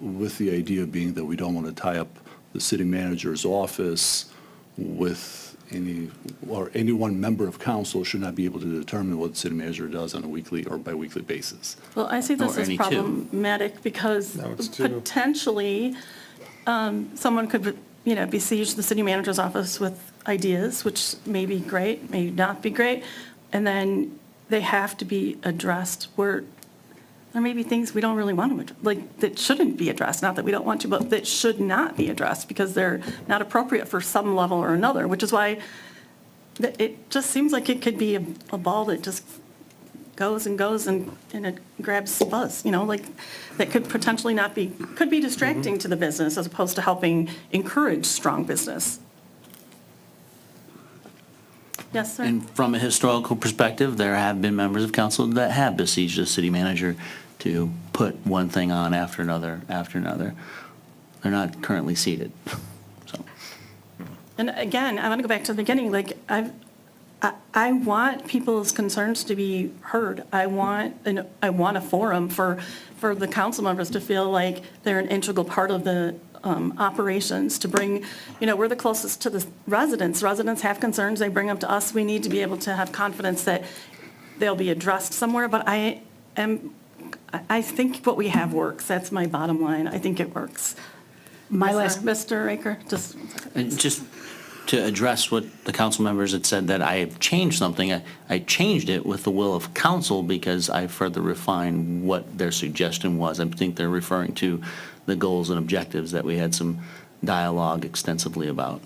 S8: with the idea being that we don't want to tie up the city manager's office with any one member of council should not be able to determine what the city manager does on a weekly or biweekly basis.
S6: Well, I see this
S5: Or
S6: as
S5: any two.
S6: problematic because
S9: No, it's two.
S6: potentially, someone could, besiege the city manager's office with ideas, which may be great, may not be great, and then they have to be addressed where there may be things we don't really want to, that shouldn't be addressed, not that we don't want to, but that should not be addressed because they're not appropriate for some level or another, which is why it just seems like it could be a ball that just goes and goes and it grabs buzz, that could potentially could be distracting to the business as opposed to helping encourage strong business. Yes, sir?
S5: And from a historical perspective, there have been members of council that have besieged the city manager to put one thing on after another, after another. They're not currently seated, so.
S6: And again, I want to go back to the beginning, I want people's concerns to be heard. I want a forum for the council members to feel like they're an integral part of the operations, to bring, we're the closest to the residents. Residents have concerns, they bring them to us. We need to be able to have confidence that they'll be addressed somewhere, but I think what we have works. That's my bottom line. I think it works. Mr. Aker, just.
S5: And just to address what the council members had said, that I have changed something, I changed it with the will of council because I further refined what their suggestion was. I think they're referring to the goals and objectives that we had some dialogue extensively about.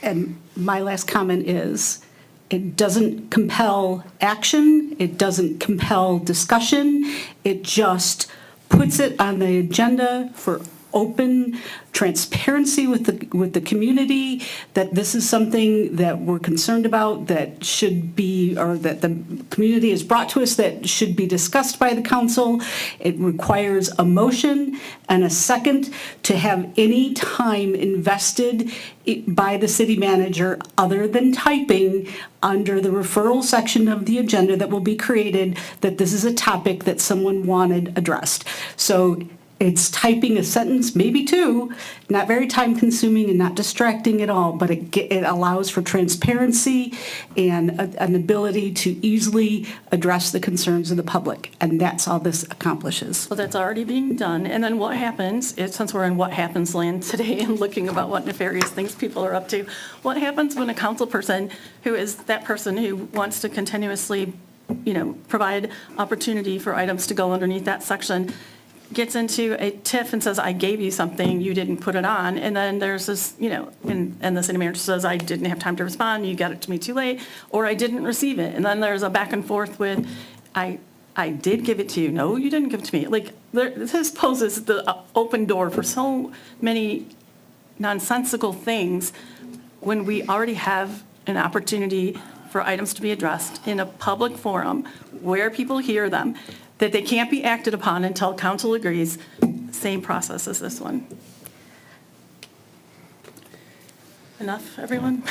S6: And my last comment is, it doesn't compel action, it doesn't compel discussion, it just puts it on the agenda for open transparency with the community, that this is something that we're concerned about, that should be, or that the community has brought to us, that should be discussed by the council. It requires a motion and a second to have any time invested by the city manager other than typing under the referral section of the agenda that will be created, that this is a topic that someone wanted addressed. So it's typing a sentence, maybe two, not very time consuming and not distracting at all, but it allows for transparency and an ability to easily address the concerns of the public. And that's all this accomplishes. Well, that's already being done. And then what happens is, since we're in what happens land today and looking about what nefarious things people are up to, what happens when a council person who is that person who wants to continuously, provide opportunity for items to go underneath that section gets into a tiff and says, I gave you something, you didn't put it on, and then there's this, and the city manager says, I didn't have time to respond, you got it to me too late, or I didn't receive it, and then there's a back and forth with, I did give it to you, no, you didn't give it to me. This poses the open door for so many nonsensical things when we already have an opportunity for items to be addressed in a public forum where people hear them, that they can't be acted upon until council agrees. Same process as this one. Enough, everyone?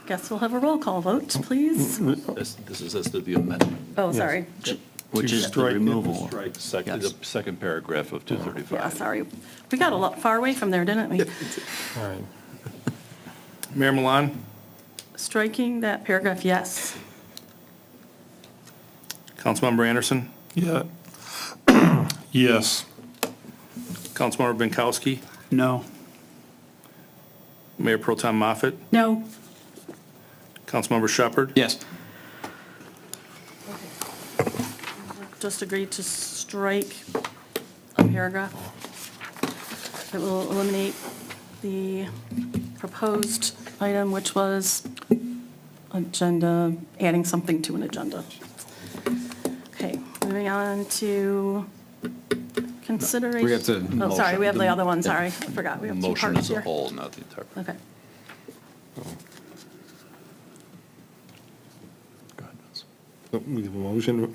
S6: Guess we'll have a roll call vote, please.
S8: This is as to the amendment.
S6: Oh, sorry.
S5: Which is the
S9: strike it.
S5: removal.
S8: Strike
S5: Yes.
S8: the second paragraph of 235.
S6: Yeah, sorry. We got a lot far away from there, didn't we?
S9: All right.
S2: Mayor Milan,
S6: Striking that paragraph, yes.
S2: Councilmember Anderson,
S9: Yeah. Yes.
S2: Councilmember Binkowski,
S3: No.
S2: Mayor Pro Tem Moffett,
S6: No.
S2: Councilmember Shepherd.
S4: Yes.
S6: Just agreed to strike a paragraph. It will eliminate the proposed item, which was agenda, adding something to an agenda. Okay, moving on to
S1: Consideration.
S4: We have to-
S1: Oh, sorry, we have the
S8: Motion.
S1: other one, sorry. I forgot, we have two
S8: Motion
S1: parts
S8: as a
S1: here.
S8: whole, not the entire.
S1: Okay.
S8: Go ahead, Vince.
S9: So we have a motion.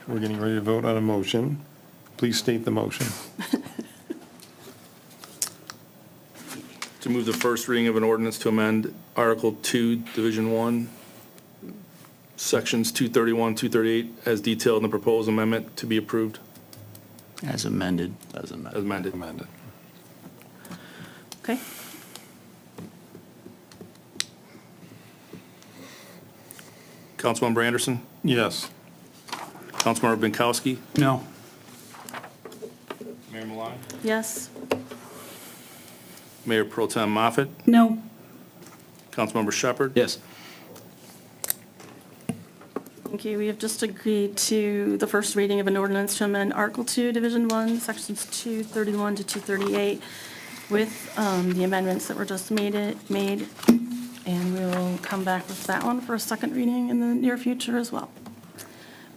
S9: We're getting ready to vote on a motion. Please state the motion.
S2: To move the first reading of an ordinance to amend Article 2, Division 1, Sections 231, 238, as detailed in the proposed amendment to be approved
S5: As amended.
S8: As
S2: as
S8: amended.
S2: amended.
S1: Okay.
S2: Councilmember Anderson?
S9: Yes.
S2: Councilmember Binkowski?
S3: No.
S2: Mayor Milan?
S1: Yes.
S2: Mayor Pro Tem Moffett?
S6: No.
S2: Councilmember Shepherd?
S4: Yes.
S1: Thank you. We have just agreed to the first reading of an ordinance to amend Article 2, Division 1, Sections 231 to 238 with the amendments that were just made. And we will come back with that one for a second reading in the near future as well.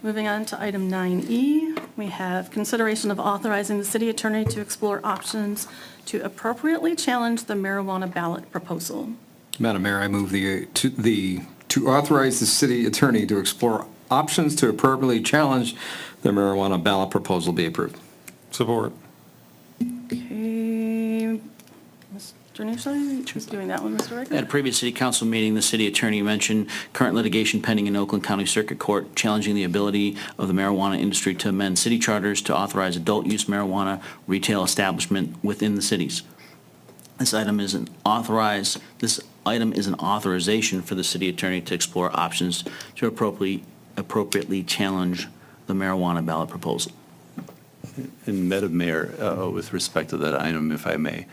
S1: Moving on to item 9E, we have consideration of authorizing the city attorney to explore options to appropriately challenge the marijuana ballot proposal.
S10: Madam Mayor, I move to authorize the city attorney to explore options to appropriately challenge the marijuana ballot proposal be approved.
S9: Support.
S1: Okay, Mr. Nusli, who's doing that one, Mr.
S5: At a
S1: Ricker?
S5: previous city council meeting, the city attorney mentioned current litigation pending in Oakland County Circuit Court challenging the ability of the marijuana industry to amend city charters to authorize adult-use marijuana retail establishment within the cities. This item is an authorization for the city attorney to explore options to appropriately challenge the marijuana ballot proposal.
S8: And Madam Mayor, with respect to that item, if I may,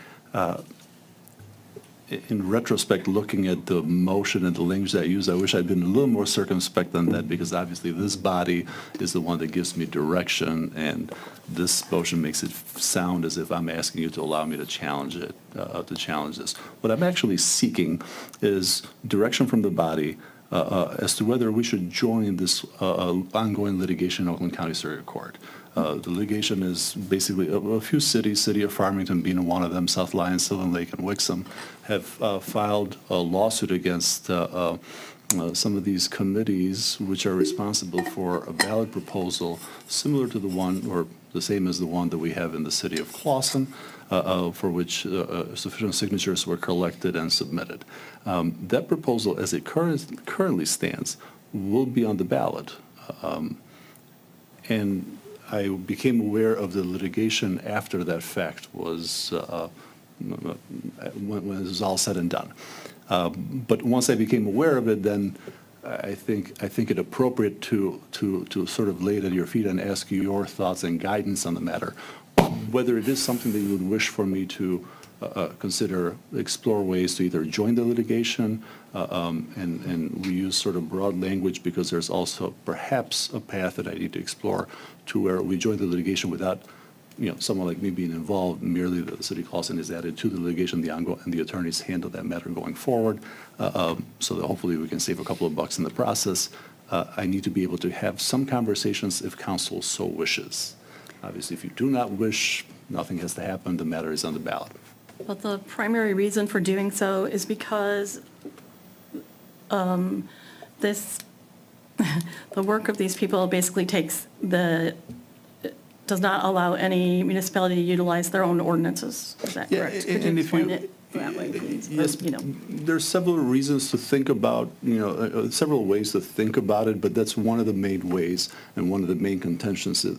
S8: in retrospect, looking at the motion and the language that I used, I wish I'd been a little more circumspect than that, because obviously this body is the one that gives me direction, and this motion makes it sound as if I'm asking you to allow me to challenge it, to challenge this. What I'm actually seeking is direction from the body as to whether we should join this ongoing litigation in Oakland County Circuit Court. The litigation is basically a few cities, City of Farmington being one of them, South Lyon, Sylvan Lake, and Wixom, have filed a lawsuit against some of these committees which are responsible for a ballot proposal similar to the one, or the same as the one that we have in the city of Clawson, for which sufficient signatures were collected and submitted. That proposal, as it currently stands, will be on the ballot. And I became aware of the litigation after that fact was, when it was all said and done. But once I became aware of it, then I think it appropriate to sort of lay it at your feet and ask you your thoughts and guidance on the matter. Whether it is something that you would wish for me to consider, explore ways to either join the litigation, and we use sort of broad language because there's also perhaps a path that I need to explore to where we join the litigation without, someone like me being involved, merely that the city of Clawson is added to the litigation, and the attorneys handle that matter going forward, so that hopefully we can save a couple of bucks in the process. I need to be able to have some conversations if council so wishes. Obviously, if you do not wish, nothing has to happen, the matter is on the ballot.
S1: But the primary reason for doing so is because the work of these people basically does not allow any municipality to utilize their own ordinances. Is that
S8: Yeah,
S1: correct? Could you
S8: and if you-
S1: explain it that way, please?
S8: Yes, there's several reasons to think about, several ways to think about it, but that's one of the main ways and one of the main contentions in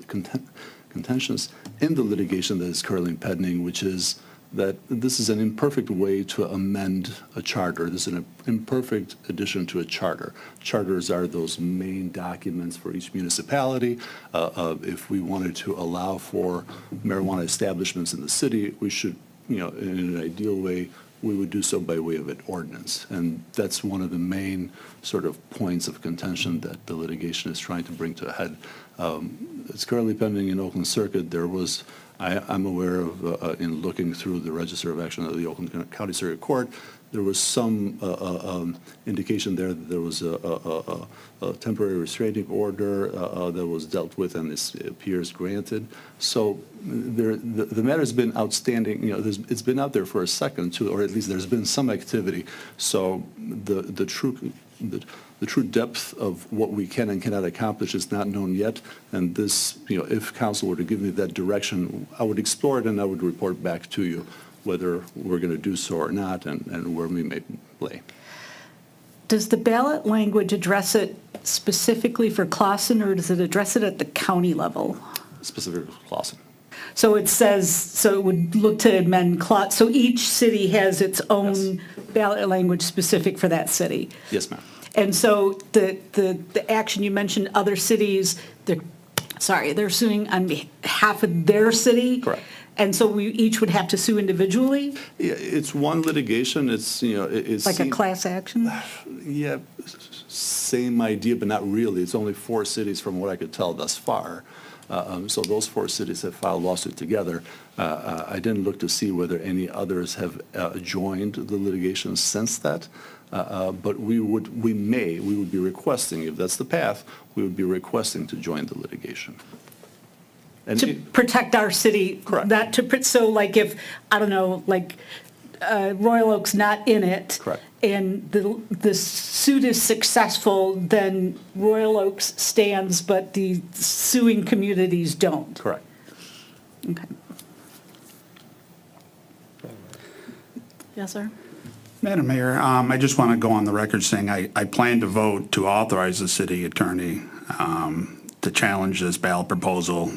S8: the litigation that is currently pending, which is that this is an imperfect way to amend a charter. This is an imperfect addition to a charter. Charters are those main documents for each municipality. If we wanted to allow for marijuana establishments in the city, we should, in an ideal way, we would do so by way of an ordinance. And that's one of the main sort of points of contention that the litigation is trying to bring to a head. It's currently pending in Oakland Circuit. There was, I'm aware of, in looking through the Register of Action of the Oakland County Circuit Court, there was some indication there that there was a temporary restraining order that was dealt with and this appears granted. So the matter's been outstanding, you know, it's been out there for a second too, or at least there's been some activity. So the true depth of what we can and cannot accomplish is not known yet. And this, you know, if council were to give me that direction, I would explore it and I would report back to you whether we're going to do so or not and where we may play.
S6: Does the ballot language address it specifically for Clausen, or does it address it at the county level?
S8: Specifically Clausen.
S6: So it says, so it would look to amend, so each city has its own ballot language specific for that city?
S8: Yes, ma'am.
S6: And so the action you mentioned, other cities, they're suing on behalf of their city?
S8: Correct.
S6: And so we each would have to sue individually?
S8: Yeah, it's one litigation. It's, you know, it's
S6: Like a class action?
S8: Yeah, same idea, but not really. It's only 4 cities from what I could tell thus far. So those 4 cities have filed lawsuit together. I didn't look to see whether any others have joined the litigation since that. But we would be requesting, if that's the path, we would be requesting to join the litigation. And
S6: To protect our city?
S8: Correct.
S6: Not to, so like if, I don't know, like Royal Oak's not in it.
S8: Correct.
S6: And the suit is successful, then Royal Oaks stands, but the suing communities don't?
S8: Correct.
S6: Okay. Yes, sir?
S3: Madam Mayor, I just want to go on the record saying I plan to vote to authorize the city attorney to challenge this ballot proposal.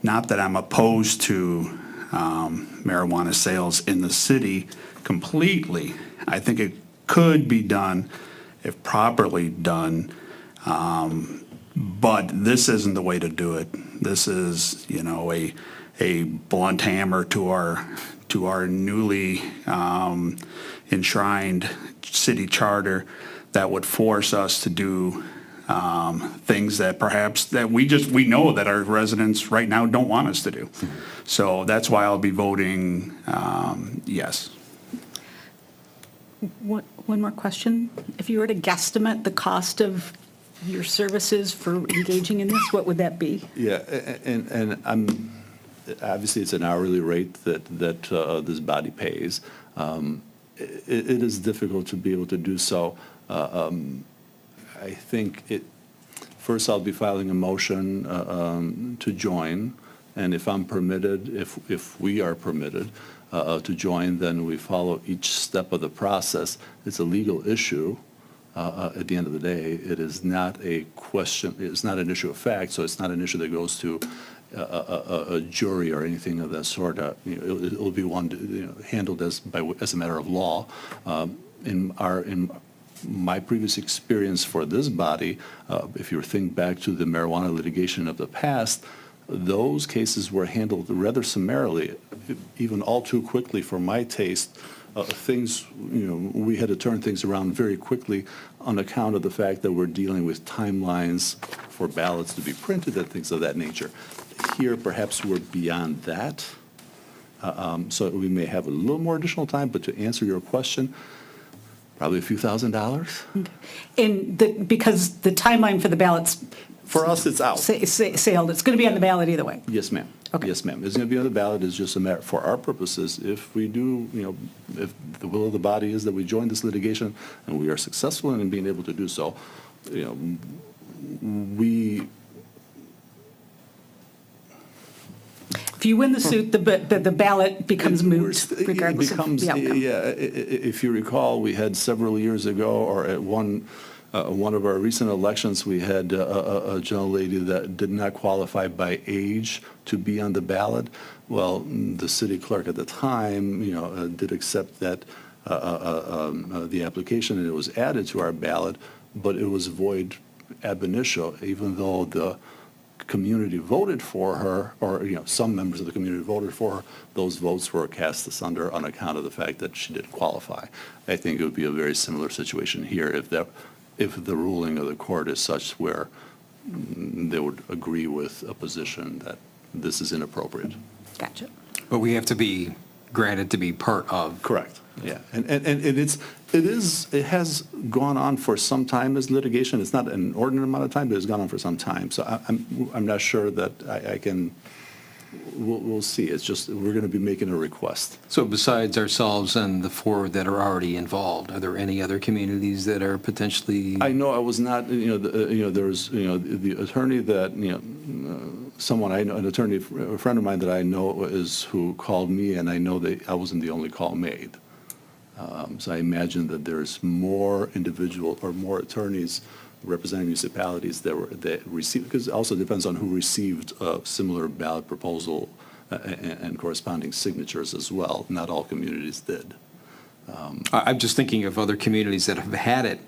S3: Not that I'm opposed to marijuana sales in the city completely. I think it could be done if properly done, but this isn't the way to do it. This is, you know, a blunt hammer to our newly enshrined city charter that would force us to do things that perhaps that we know that our residents right now don't want us to do. So that's why I'll be voting yes.
S6: One more question. If you were to guesstimate the cost of your services for engaging in this, what would that be?
S8: Yeah, and obviously it's an hourly rate that this body pays. It is difficult to be able to do so. I think first I'll be filing a motion to join, and if I'm permitted, if we are permitted to join, then we follow each step of the process. It's a legal issue. At the end of the day, it is not a question, it's not an issue of fact, so it's not an issue that goes to a jury or anything of that sort. It'll be one handled as a matter of law. In my previous experience for this body, if you think back to the marijuana litigation of the past, those cases were handled rather summarily, even all too quickly for my taste. Things, we had to turn things around very quickly on account of the fact that we're dealing with timelines for ballots to be printed and things of that nature. Here, perhaps we're beyond that, so we may have a little more additional time, but to answer your question, probably a few $1,000s.
S6: And because the timeline for the ballots
S8: For us, it's out.
S6: sailed, it's going to be on the ballot either way?
S8: Yes, ma'am.
S6: Okay.
S8: Yes, ma'am. It's going to be on the ballot. It's just a matter, for our purposes, if we do, if the will of the body is that we join this litigation and we are successful in being able to do so,
S6: If you win the suit, the ballot becomes moot regardless
S8: It becomes,
S6: of the outcome.
S8: if you recall, we had several years ago, or at one of our recent elections, we had a gentlelady that did not qualify by age to be on the ballot. Well, the city clerk at the time, did accept that, the application, and it was added to our ballot, but it was void ab initio, even though the community voted for her, or some members of the community voted for her, those votes were cast asunder on account of the fact that she didn't qualify. I think it would be a very similar situation here if the ruling of the court is such where they would agree with a position that this is inappropriate.
S6: Gotcha.
S4: But we have to be granted to be part of.
S8: Correct, yeah. And it has gone on for some time as litigation. It's not an inordinate amount of time, but it's gone on for some time. So I'm not sure that I can, we'll see. It's just, we're going to be making a request.
S4: So besides ourselves and the four that are already involved, are there any other communities that are potentially?
S8: I know I was not, there was, the attorney that, someone I know, an attorney, a friend of mine that I know is who called me, and I know that I wasn't the only call made. So I imagine that there's more individual or more attorneys representing municipalities that received, because it also depends on who received a similar ballot proposal and corresponding signatures as well. Not all communities did.
S4: I'm just thinking of other communities that have had it,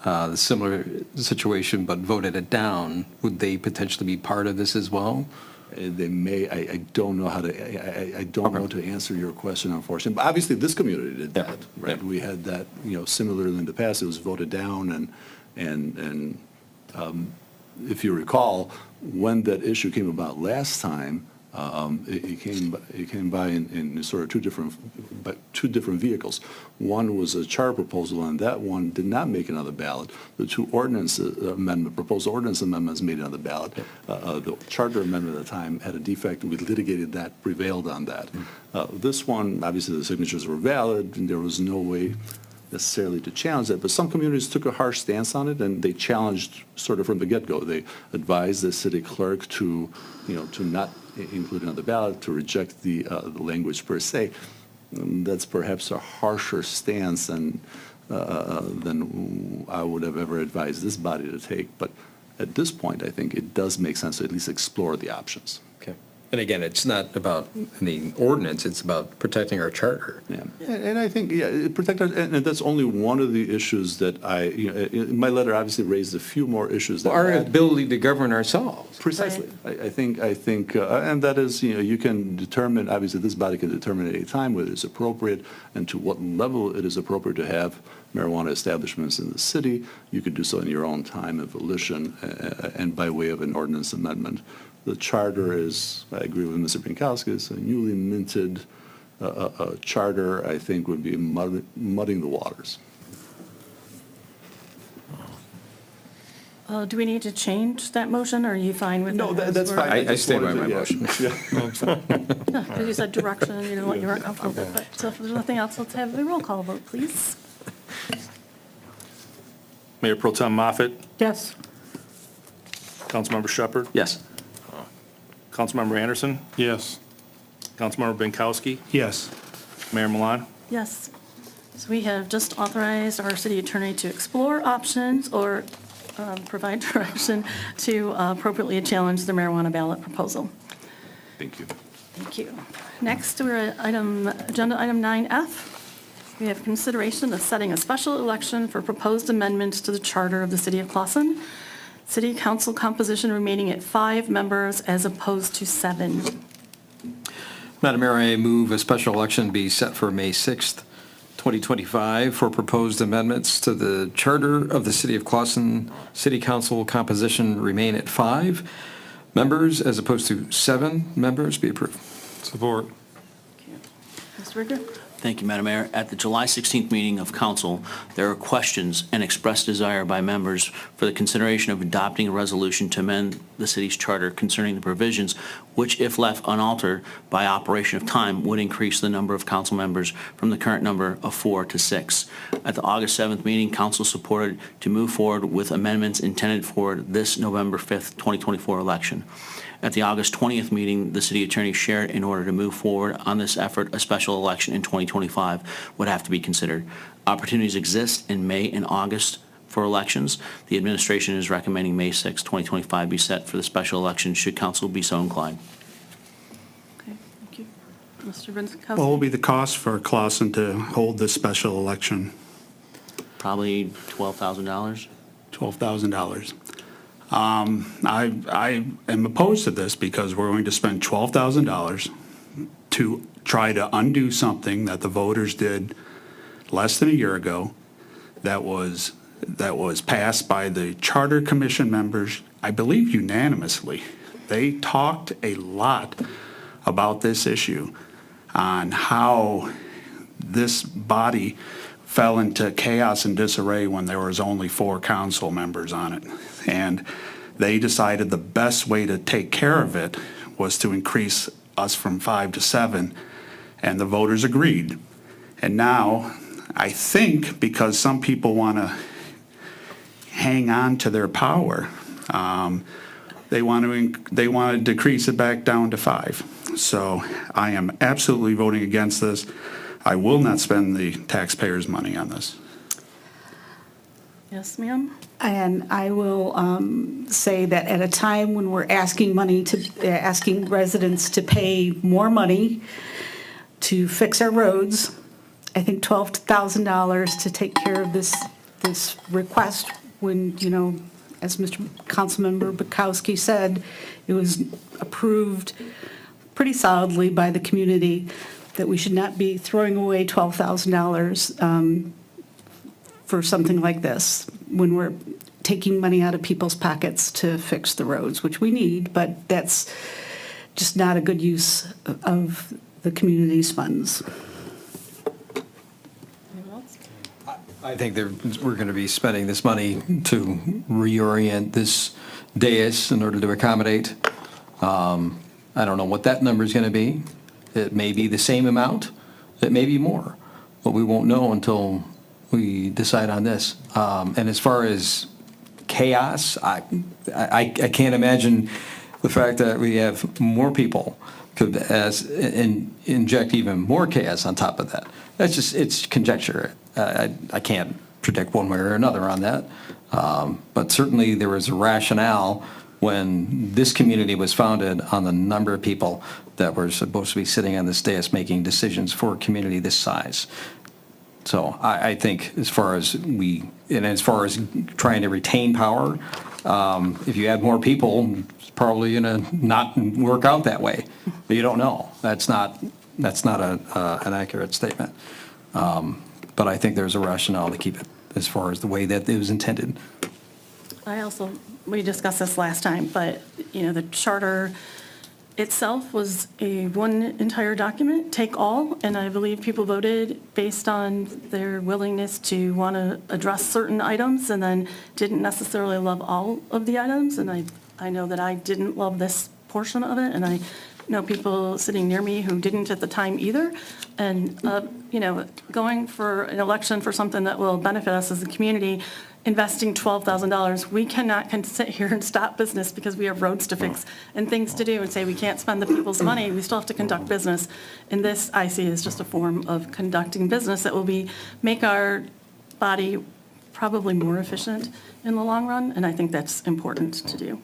S4: the similar situation, but voted it down. Would they potentially be part of this as well?
S8: They may, I don't know how to, I don't know to answer your question, unfortunately. But obviously, this community did that, right? We had that, similarly in the past, it was voted down, and if you recall, when that issue came about last time, it came by in sort of two different vehicles. One was a charter proposal, and that one did not make another ballot. The two proposed ordinance amendments made it on the ballot. The charter amendment at the time had a defect. We litigated that, prevailed on that. This one, obviously, the signatures were valid, and there was no way necessarily to challenge that, but some communities took a harsh stance on it, and they challenged sort of from the get-go. They advised the city clerk to not include it on the ballot, to reject the language per se. That's perhaps a harsher stance than I would have ever advised this body to take, but at this point, I think it does make sense to at least explore the options.
S10: Okay. And again, it's not about the ordinance, it's about protecting our charter.
S8: Yeah, and I think, protect our, and that's only one of the issues that my letter obviously raised a few more issues. That
S4: Our ability to govern ourselves.
S8: Precisely. I think, and that is, you can determine, obviously, this body can determine at a time whether it's appropriate and to what level it is appropriate to have marijuana establishments in the city. You could do so in your own time and volition and by way of an ordinance amendment. The charter is, I agree with Mr. Pinkowski, it's a newly minted charter, I think, would be mudding the waters.
S1: Do we need to change that motion, or are you fine with it?
S8: No,
S1: as
S8: that's
S1: we're-
S8: fine.
S10: I stand by my motion.
S1: Because you said direction, you know what you weren't comfortable with. But so if there's nothing else, let's have a roll call vote, please.
S2: Mayor Pro Tem Moffett,
S6: Yes.
S2: Councilmember Shepherd,
S5: Yes.
S2: Councilmember Anderson,
S9: Yes.
S2: Councilmember Binkowski,
S3: Yes.
S2: Mayor Milan.
S1: Yes. So we have just authorized our city attorney to explore options or provide direction to appropriately challenge the marijuana ballot proposal.
S8: Thank you.
S1: Thank you. Next, we're at agenda item 9F. We have consideration of setting a special election for proposed amendments to the charter of the city of Clawson. City council composition remaining at 5 members as opposed to 7.
S4: Madam Mayor, I move a special election be set for May 6th, 2025 for proposed amendments to the charter of the city of Clawson. City council composition remain at 5 members as opposed to 7 members. Be approved.
S9: Support.
S1: Mr. Ricker?
S5: Thank you, Madam Mayor. At the July 16th meeting of council, there are questions and expressed desire by members for the consideration of adopting a resolution to amend the city's charter concerning the provisions which, if left unaltered by operation of time, would increase the number of council members from the current number of 4 to 6. At the August 7th meeting, council supported to move forward with amendments intended for this November 5th, 2024 election. At the August 20th meeting, the city attorney shared in order to move forward on this effort, a special election in 2025 would have to be considered. Opportunities exist in May and August for elections. The administration is recommending May 6, 2025 be set for the special election should council be so inclined.
S1: Okay, thank you. Mr. Binkowski?
S3: What will be the cost for Clausen to hold this special election?
S5: Probably $12,000.
S3: $12,000. I am opposed to this because we're going to spend $12,000 to try to undo something that the voters did less than a year ago that was passed by the Charter Commission members. I believe unanimously, they talked a lot about this issue, on how this body fell into chaos and disarray when there was only 4 council members on it. And they decided the best way to take care of it was to increase us from 5 to 7, and the voters agreed. And now, I think because some people want to hang on to their power, they want to decrease it back down to 5. So I am absolutely voting against this. I will not spend the taxpayers' money on this.
S1: Yes, ma'am?
S6: And I will say that at a time when we're asking residents to pay more money to fix our roads, I think $12,000 to take care of this request, when, you know, as Mr. Councilmember Bukowski said, it was approved pretty solidly by the community, that we should not be throwing away $12,000 for something like this, when we're taking money out of people's pockets to fix the roads, which we need, but that's just not a good use of the community's funds.
S1: Anyone else?
S10: I think we're going to be spending this money to reorient this dais in order to accommodate. I don't know what that number is going to be. It may be the same amount. It may be more. But we won't know until we decide on this. And as far as chaos, I can't imagine the fact that we have more people could inject even more chaos on top of that. That's just, it's conjecture. I can't predict one way or another on that. But certainly there was a rationale when this community was founded on the number of people that were supposed to be sitting on this dais making decisions for a community this size. So I think as far as trying to retain power, if you add more people, it's probably going to not work out that way. But you don't know. That's not an accurate statement. But I think there's a rationale to keep it as far as the way that it was intended.
S1: We discussed this last time, but, you know, the charter itself was one entire document, take all, and I believe people voted based on their willingness to want to address certain items, and then didn't necessarily love all of the items, and I know that I didn't love this portion of it, and I know people sitting near me who didn't at the time either, and, you know, going for an election for something that will benefit us as a community, investing $12,000, we cannot sit here and stop business because we have roads to fix and things to do and say we can't spend the people's money. We still have to conduct business. And this, I see, is just a form of conducting business that will make our body probably more efficient in the long run, and I think that's important to do.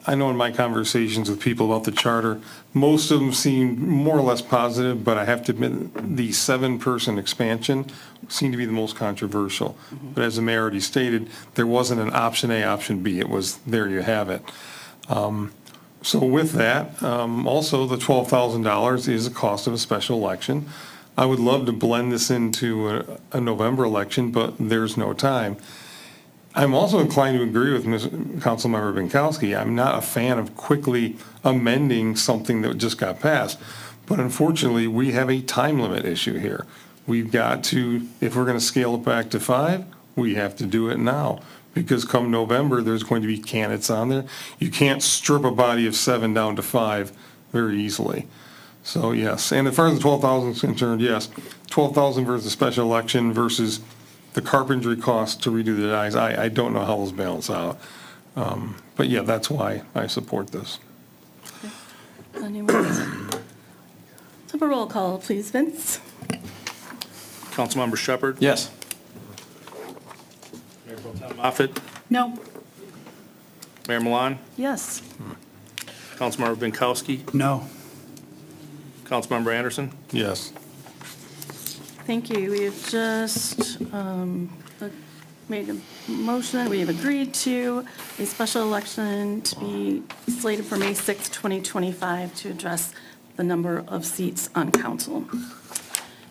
S9: I know in my conversations with people about the charter, most of them seem more or less positive, but I have to admit, the 7-person expansion seemed to be the most controversial. But as the mayor already stated, there wasn't an option A, option B. It was, there you have it. So with that, also the $12,000 is the cost of a special election. I would love to blend this into a November election, but there's no time. I'm also inclined to agree with Councilmember Bienkowski. I'm not a fan of quickly amending something that just got passed. But unfortunately, we have a time limit issue here. We've got to, if we're going to scale it back to 5, we have to do it now. Because come November, there's going to be candidates on there. You can't strip a body of 7 down to 5 very easily. So yes, and as far as the 12,000 is concerned, yes, 12,000 versus the special election versus the carpentry cost to redo the dies, I don't know how those balance out. But yeah, that's why I support this.
S1: Anyone else? Let's have a roll call, please, Vince.
S2: Councilmember Shepherd?
S10: Yes.
S2: Mayor Pro Tem Moffett?
S6: No.
S2: Mayor Milan?
S1: Yes.
S2: Councilmember Bienkowski?
S3: No.
S2: Councilmember Anderson?
S9: Yes.
S1: Thank you. We have just made a motion. We have agreed to a special election to be slated for May 6, 2025 to address the number of seats on council.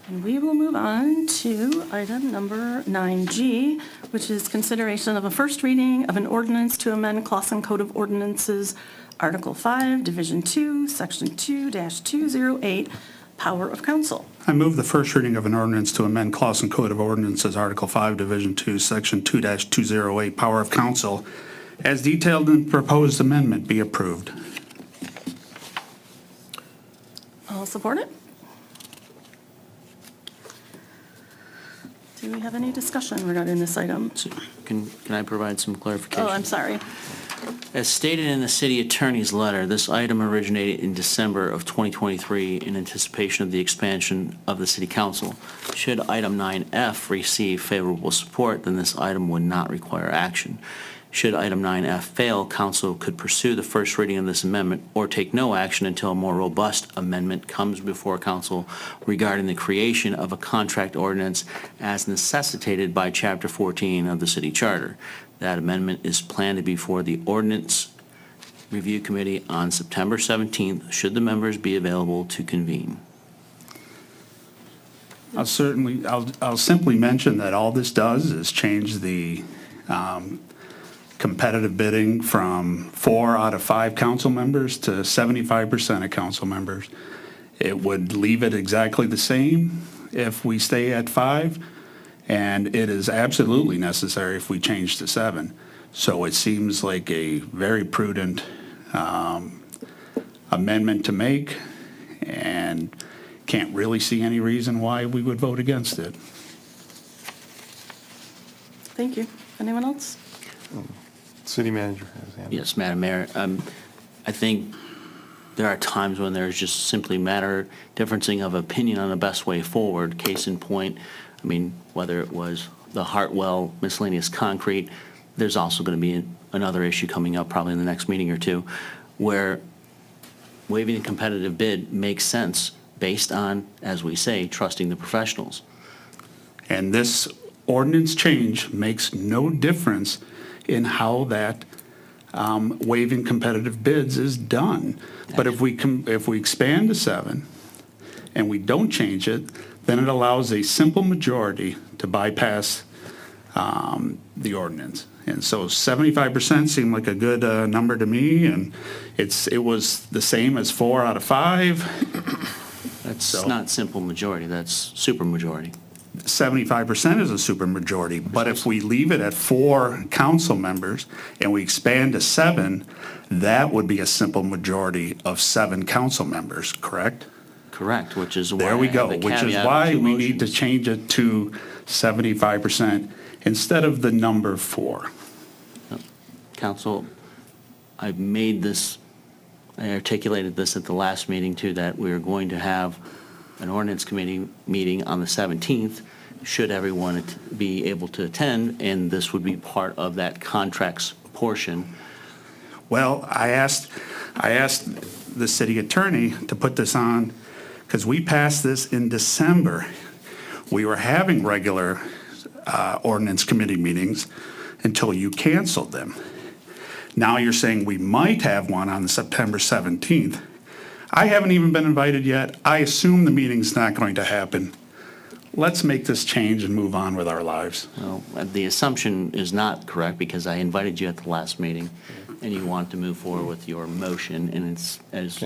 S1: And we will move on to item number 9G, which is consideration of a first reading of an ordinance to amend Clausen Code of Ordinances, Article 5, Division 2, Section 2-208, Power of Council.
S3: I move the first reading of an ordinance to amend Clausen Code of Ordinances, Article 5, Division 2, Section 2-208, Power of Council, as detailed in the proposed amendment, be approved.
S1: I'll support it. Do we have any discussion regarding this item?
S5: Can I provide some clarification?
S1: Oh, I'm sorry.
S5: As stated in the city attorney's letter, this item originated in December of 2023 in anticipation of the expansion of the city council. Should item 9F receive favorable support, then this item would not require action. Should item 9F fail, council could pursue the first reading of this amendment or take no action until a more robust amendment comes before council regarding the creation of a contract ordinance as necessitated by Chapter 14 of the city charter. That amendment is planned to be before the Ordinance Review Committee on September 17th, should the members be available to convene.
S3: I'll simply mention that all this does is change the competitive bidding from 4 out of 5 council members to 75% of council members. It would leave it exactly the same if we stay at 5, and it is absolutely necessary if we change to 7. So it seems like a very prudent amendment to make, and can't really see any reason why we would vote against it.
S1: Thank you. Anyone else?
S9: City manager has hand.
S5: Yes, Madam Mayor. I think there are times when there's just simply differencing of opinion on the best way forward. Case in point, I mean, whether it was the Hartwell miscellaneous concrete, there's also going to be another issue coming up probably in the next meeting or two, where waiving a competitive bid makes sense based on, as we say, trusting the professionals.
S3: And this ordinance change makes no difference in how that waiving competitive bids is done. But if we expand to 7 and we don't change it, then it allows a simple majority to bypass the ordinance. And so 75% seemed like a good number to me, and it was the same as 4 out of 5.
S5: That's not simple majority, that's super majority.
S3: 75% is a supermajority, but if we leave it at 4 council members and we expand to 7, that would be a simple majority of 7 council members, correct?
S5: Correct, which is why
S3: There we
S5: I
S3: go,
S5: have the
S3: which is
S5: caveat of
S3: why
S5: 2
S3: we need to
S5: motions.
S3: change it to 75% instead of the number 4.
S5: Council, I articulated this at the last meeting too, that we are going to have an ordinance committee meeting on the 17th, should everyone be able to attend, and this would be part of that contracts portion.
S3: Well, I asked the city attorney to put this on, because we passed this in December. We were having regular ordinance committee meetings until you canceled them. Now you're saying we might have one on September 17th. I haven't even been invited yet. I assume the meeting's not going to happen. Let's make this change and move on with our lives.
S5: Well, the assumption is not correct, because I invited you at the last meeting, and you want to move forward with your motion, and it's, as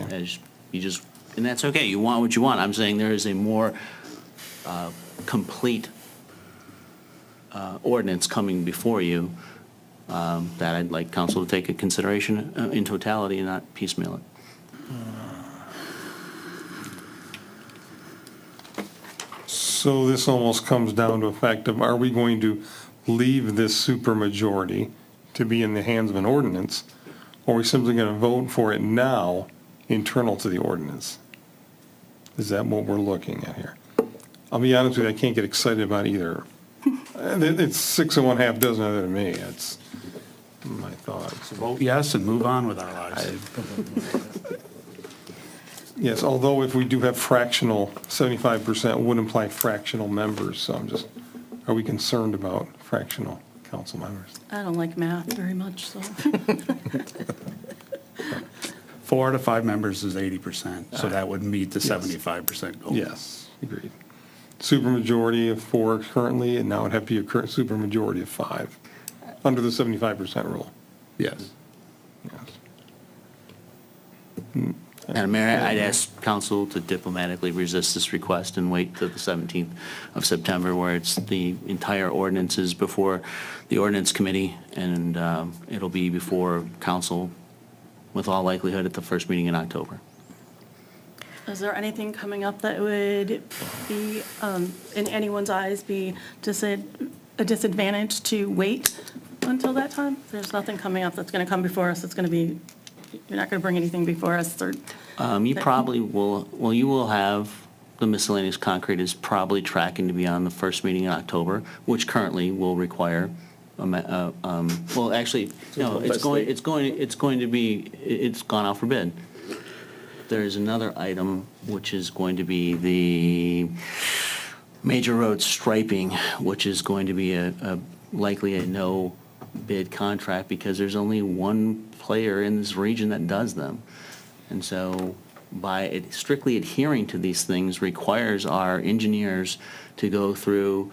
S5: you just, and that's okay, you want what you want. I'm saying there is a more complete ordinance coming before you that I'd like council to take into consideration in totality and not piecemeal it.
S9: So this almost comes down to a fact of, are we going to leave this supermajority to be in the hands of an ordinance, or are we simply going to vote for it now internal to the ordinance? Is that what we're looking at here? I'll be honest with you, I can't get excited about either. It's 6 1/2 dozen other than me. That's my thoughts.
S3: Vote yes and move on with our lives.
S9: Yes, although if we do have fractional, 75% would imply fractional members, so I'm just, are we concerned about fractional council members?
S1: I don't like math very much, so.
S3: 4 out of 5 members is 80%, so that would meet the 75% goal.
S9: Yes, agreed. supermajority of 4 currently, and now it'd have to be a current supermajority of 5, under the 75% rule.
S3: Yes.
S5: Madam Mayor, I'd ask council to diplomatically resist this request and wait till the 17th of September, where it's the entire ordinances before the ordinance committee, and it'll be before council with all likelihood at the first meeting in October.
S1: Is there anything coming up that would be, in anyone's eyes, be a disadvantage to wait until that time? There's nothing coming up that's going to come before us, it's going to be, you're not going to bring anything before us, or?
S5: You probably will, well, you will have, the miscellaneous concrete is probably tracking to be on the first meeting in October, which currently will require, well, actually, no, it's going to be, it's gone out for bid. There's another item, which is going to be the major road striping, which is going to be likely a no bid contract, because there's only one player in this region that does them. And so by strictly adhering to these things requires our engineers to go through,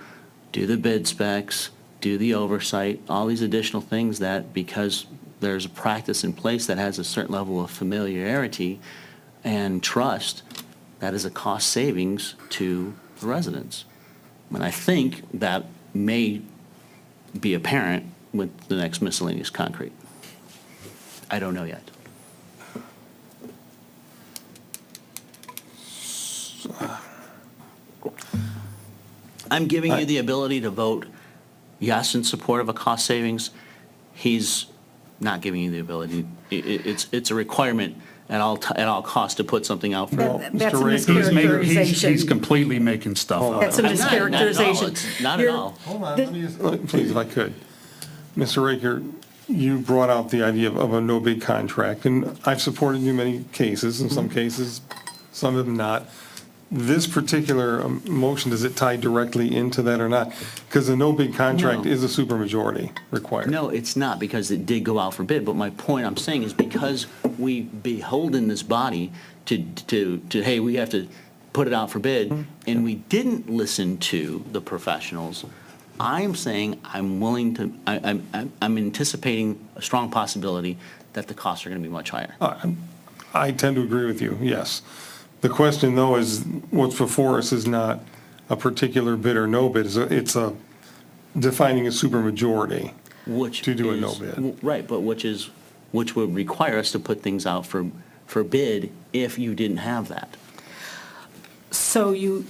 S5: do the bid specs, do the oversight, all these additional things that, because there's a practice in place that has a certain level of familiarity and trust, that is a cost savings to the residents. And I think that may be apparent with the next miscellaneous concrete. I don't know yet. I'm giving you the ability to vote yes in support of a cost savings. He's not giving you the ability. It's a requirement at all costs to put something out for.
S6: That's a
S9: Mr. Ray,
S3: He's
S6: mischaracterization.
S3: completely making stuff up.
S6: That's a
S5: Not at all.
S6: mischaracterization.
S5: It's not at
S6: You're-
S5: all.
S9: Hold on, let me just, please, if I could. Mr. Raker, you brought out the idea of a no-bid contract, and I've supported you in many cases, in some cases, some of them not. This particular motion, does it tie directly into that or not? Because a no-bid contract
S5: No.
S9: is a supermajority required.
S5: No, it's not, because it did go out for bid, but my point I'm saying is because we beholden this body to, hey, we have to put it out for bid, and we didn't listen to the professionals, I'm saying I'm willing to, I'm anticipating a strong possibility that the costs are going to be much higher.
S9: I tend to agree with you, yes. The question, though, is what's before us is not a particular bid or no bid, it's a defining a supermajority
S5: Which
S9: to do a
S5: is-
S9: no bid.
S5: Right, but which would require us to put things out for bid if you didn't have that.
S6: So you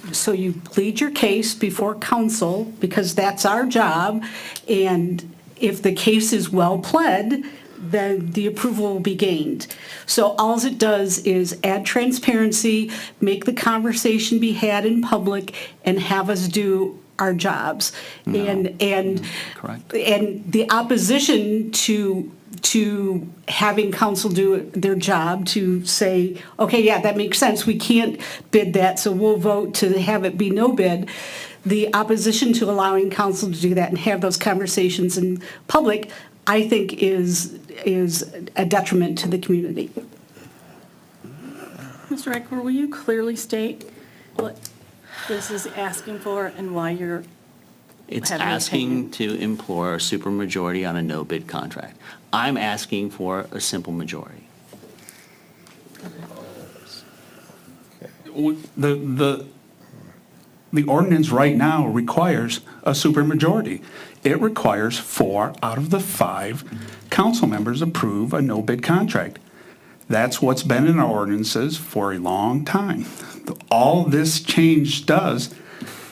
S6: plead your case before council, because that's our job, and if the case is well pled, then the approval will be gained. So all it does is add transparency, make the conversation be had in public, and have us do our jobs. And
S5: Correct.
S6: And the opposition to having council do their job, to say, okay, yeah, that makes sense, we can't bid that, so we'll vote to have it be no bid. The opposition to allowing council to do that and have those conversations in public, I think is a detriment to the community.
S1: Mr. Eichler, will you clearly state what this is asking for and why you're
S5: It's
S1: having an
S5: asking
S1: opinion?
S5: to implore a supermajority on a no-bid contract. I'm asking for a simple majority.
S3: The ordinance right now requires a supermajority. It requires 4 out of the 5 council members approve a no-bid contract. That's what's been in our ordinances for a long time. All this change does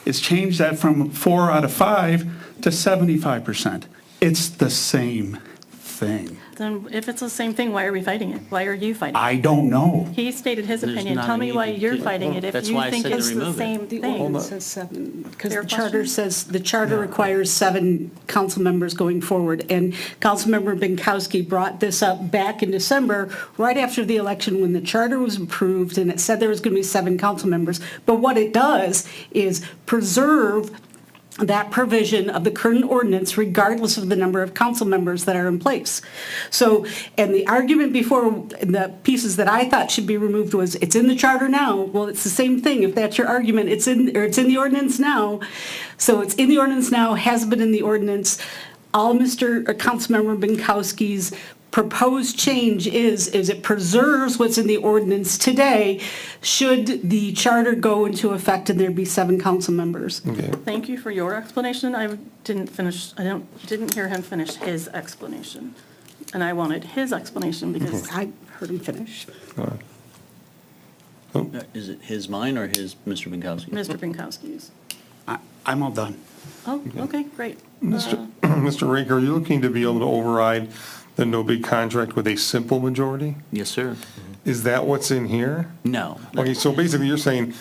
S3: is change that from 4 out of 5 to 75%. It's the same thing.
S1: Then if it's the same thing, why are we fighting it? Why are you fighting it?
S3: I don't know.
S1: He stated his
S5: There's
S1: opinion.
S5: not
S1: Tell me
S5: any-
S1: why you're fighting it if
S5: That's
S1: you
S5: why I
S1: think
S5: said to
S1: it's the
S5: remove it.
S1: same
S6: The
S1: thing.
S6: ordinance says 7, because
S1: Fair
S6: the charter
S1: question?
S6: says, the charter requires 7 council members going forward. And Councilmember Binkowski brought this up back in December, right after the election, when the charter was approved, and it said there was going to be 7 council members. But what it does is preserve that provision of the current ordinance regardless of the number of council members that are in place. So, and the argument before, the pieces that I thought should be removed was, it's in the charter now. Well, it's the same thing. If that's your argument, it's in the ordinance now. So it's in the ordinance now, has been in the ordinance. All Councilmember Binkowski's proposed change is it preserves what's in the ordinance today, should the charter go into effect and there be 7 council members.
S9: Okay.
S1: Thank you for your explanation. I didn't hear him finish his explanation. And I wanted his explanation because
S6: I heard him finish.
S5: Is it his, mine, or his, Mr. Binkowski?
S1: Mr. Binkowski's.
S3: I'm all done.
S1: Oh, okay, great.
S9: Mr. Raker, are you looking to be able to override the no bid contract with a simple majority?
S5: Yes, sir.
S9: Is that what's in here?
S5: No.
S9: Okay, so basically you're saying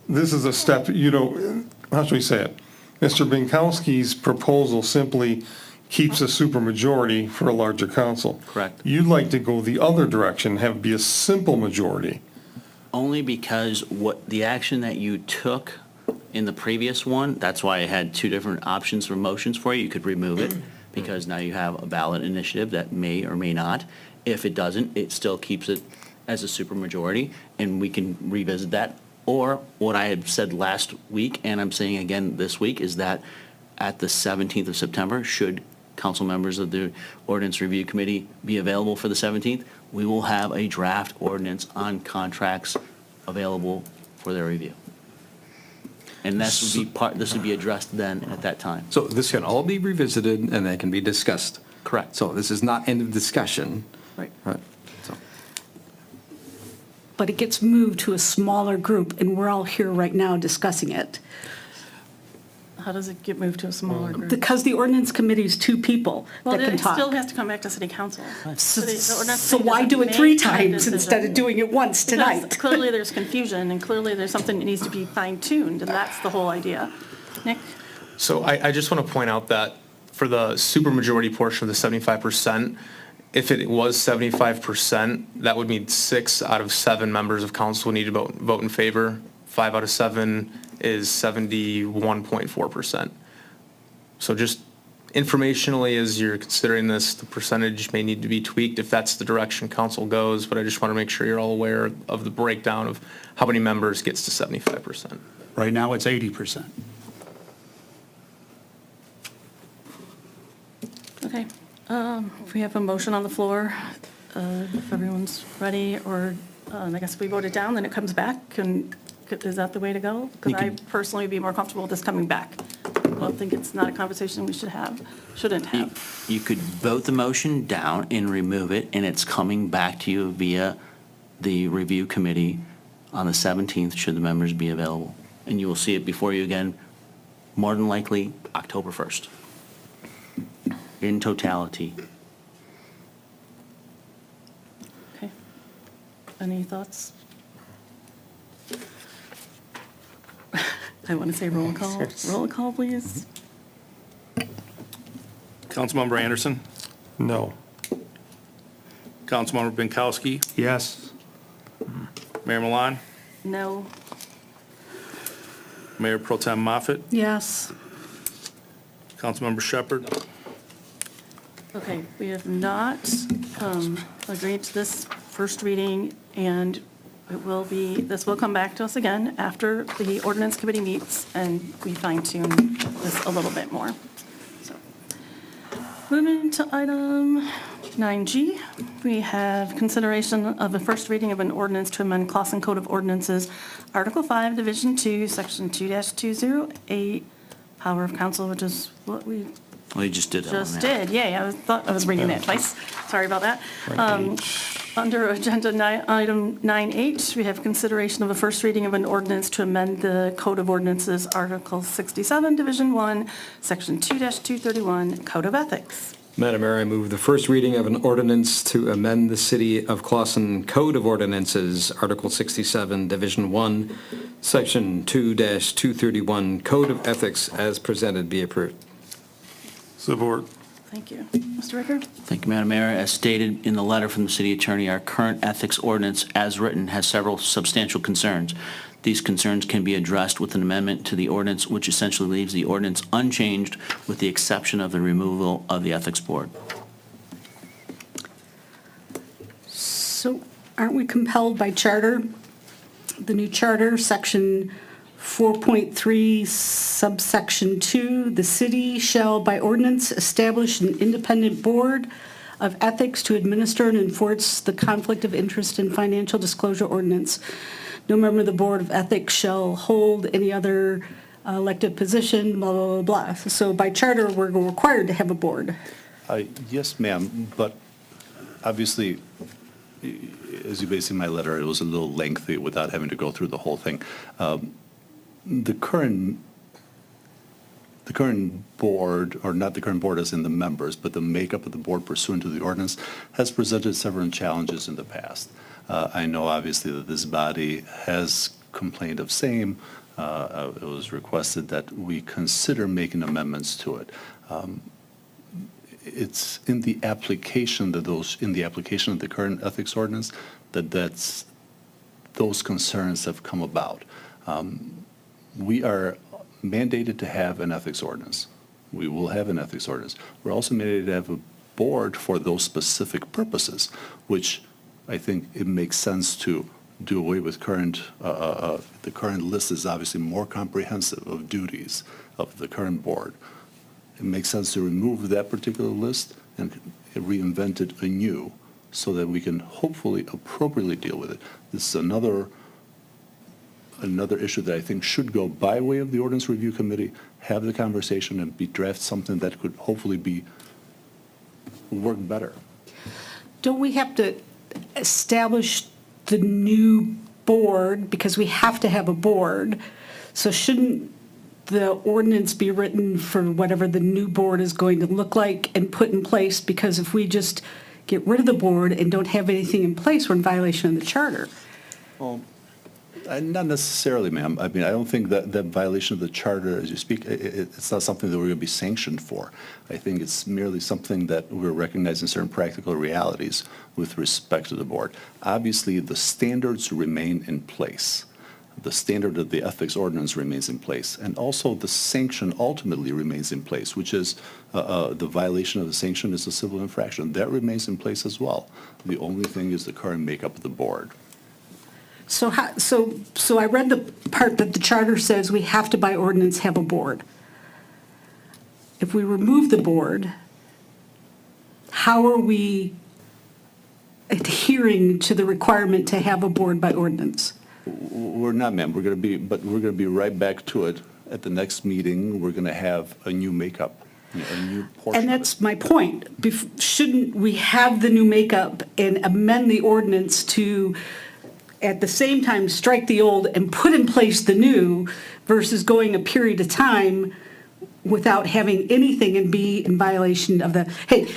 S9: this is a step, how should we say it? Mr. Binkowski's proposal simply keeps a supermajority for a larger council.
S5: Correct.
S9: You'd like to go the other direction, have it be a simple majority.
S5: Only because what the action that you took in the previous one, that's why I had 2 different options for motions for you. You could remove it, because now you have a ballot initiative that may or may not. If it doesn't, it still keeps it as a supermajority, and we can revisit that. Or what I had said last week, and I'm saying again this week, is that at the 17th of September, should council members of the Ordinance Review Committee be available for the 17th, we will have a draft ordinance on contracts available for their review. And this would be addressed then at that time.
S10: So this can all be revisited and they can be discussed.
S5: Correct.
S10: So this is not end of discussion.
S1: Right.
S10: Right. So,
S6: But it gets moved to a smaller group, and we're all here right now discussing it.
S1: How does it get moved to a smaller group?
S6: Because the ordinance committee is 2 people
S1: Well,
S6: that can
S1: it still
S6: talk.
S1: has to come back to city council.
S6: So why do it 3 times instead of doing it once tonight?
S1: Because clearly there's confusion, and clearly there's something that needs to be fine-tuned, and that's the whole idea. Nick?
S7: So I just want to point out that for the supermajority portion of the 75%, if it was 75%, that would mean 6 out of 7 members of council need to vote in favor. 5 out of 7 is 71.4%. So just informationally, as you're considering this, the percentage may need to be tweaked if that's the direction council goes, but I just want to make sure you're all aware of the breakdown of how many members gets to 75%.
S3: Right now, it's 80%.
S1: Okay. If we have a motion on the floor, if everyone's ready, or I guess if we vote it down, then it comes back, and is that the way to go? Because I personally would be more comfortable with this coming back. I don't think it's not a conversation we shouldn't have.
S5: You could vote the motion down and remove it, and it's coming back to you via the review committee on the 17th, should the members be available. And you will see it before you again, more than likely, October 1st. In totality.
S1: Okay. Any thoughts? I want to say roll call. Roll call, please.
S2: Councilmember Anderson,
S9: No.
S2: Councilmember Binkowski,
S3: Yes.
S2: Mayor Milan,
S1: No.
S2: Mayor Pro Tem Moffett,
S6: Yes.
S2: Councilmember Shepherd,
S1: Okay, we have not agreed to this first reading, and this will come back to us again after the ordinance committee meets and we fine tune this a little bit more. So, moving to item 9G, we have consideration of a first reading of an ordinance to amend Clausen Code of Ordinances, Article 5, Division 2, Section 2-208, Power of Council, which is what we
S5: We just did that one.
S1: just
S5: yeah.
S1: did, yay, I thought I was reading that twice, sorry about that. Under agenda item 9H, we have consideration of a first reading of an ordinance to amend the Code of Ordinances, Article 67, Division 1, Section 2-231, Code of Ethics.
S10: Madam Mayor, I move the first reading of an ordinance to amend the City of Clausen Code of Ordinances, Article 67, Division 1, Section 2-231, Code of Ethics, as presented, be approved.
S9: Support.
S1: Thank you. Mr. Ricker?
S5: Thank you, Madam Mayor. As stated in the letter from the city attorney, our current ethics ordinance, as written, has several substantial concerns. These concerns can be addressed with an amendment to the ordinance, which essentially leaves the ordinance unchanged with the exception of the removal of the Ethics Board.
S6: So aren't we compelled by charter, the new charter, section 4.3 subsection 2, the city shall by ordinance establish an independent board of ethics to administer and enforce the conflict of interest and financial disclosure ordinance. No member of the Board of Ethics shall hold any other elected position, blah, blah, blah, blah. So by charter, we're required to have a board.
S8: Yes, ma'am, but obviously, as you may see in my letter, it was a little lengthy without having to go through the whole thing. The current board, or not the current board as in the members, but the makeup of the board pursuant to the ordinance has presented several challenges in the past. I know obviously that this body has complained of same. It was requested that we consider making amendments to it. It's in the application of the current ethics ordinance that those concerns have come about. We are mandated to have an ethics ordinance. We will have an ethics ordinance. We're also mandated to have a board for those specific purposes, which I think it makes sense to do away with the current list is obviously more comprehensive of duties of the current board. It makes sense to remove that particular list and reinvent it anew so that we can hopefully appropriately deal with it. This is another issue that I think should go by way of the Ordinance Review Committee, have the conversation and draft something that could hopefully work better.
S6: Don't we have to establish the new board, because we have to have a board? So shouldn't the ordinance be written for whatever the new board is going to look like and put in place? Because if we just get rid of the board and don't have anything in place, we're in violation of the charter.
S8: Well, not necessarily, ma'am. I mean, I don't think that violation of the charter, as you speak, it's not something that we're going to be sanctioned for. I think it's merely something that we're recognizing certain practical realities with respect to the board. Obviously, the standards remain in place. The standard of the ethics ordinance remains in place. And also the sanction ultimately remains in place, which is the violation of the sanction is a civil infraction. That remains in place as well. The only thing is the current makeup of the board.
S6: So I read the part that the charter says we have to by ordinance have a board. If we remove the board, how are we adhering to the requirement to have a board by ordinance?
S8: We're not, ma'am. We're going to be right back to it at the next meeting. We're going to have a new makeup, a new portion.
S6: And that's my point. Shouldn't we have the new makeup and amend the ordinance to, at the same time, strike the old and put in place the new, versus going a period of time without having anything and be in violation of the, hey,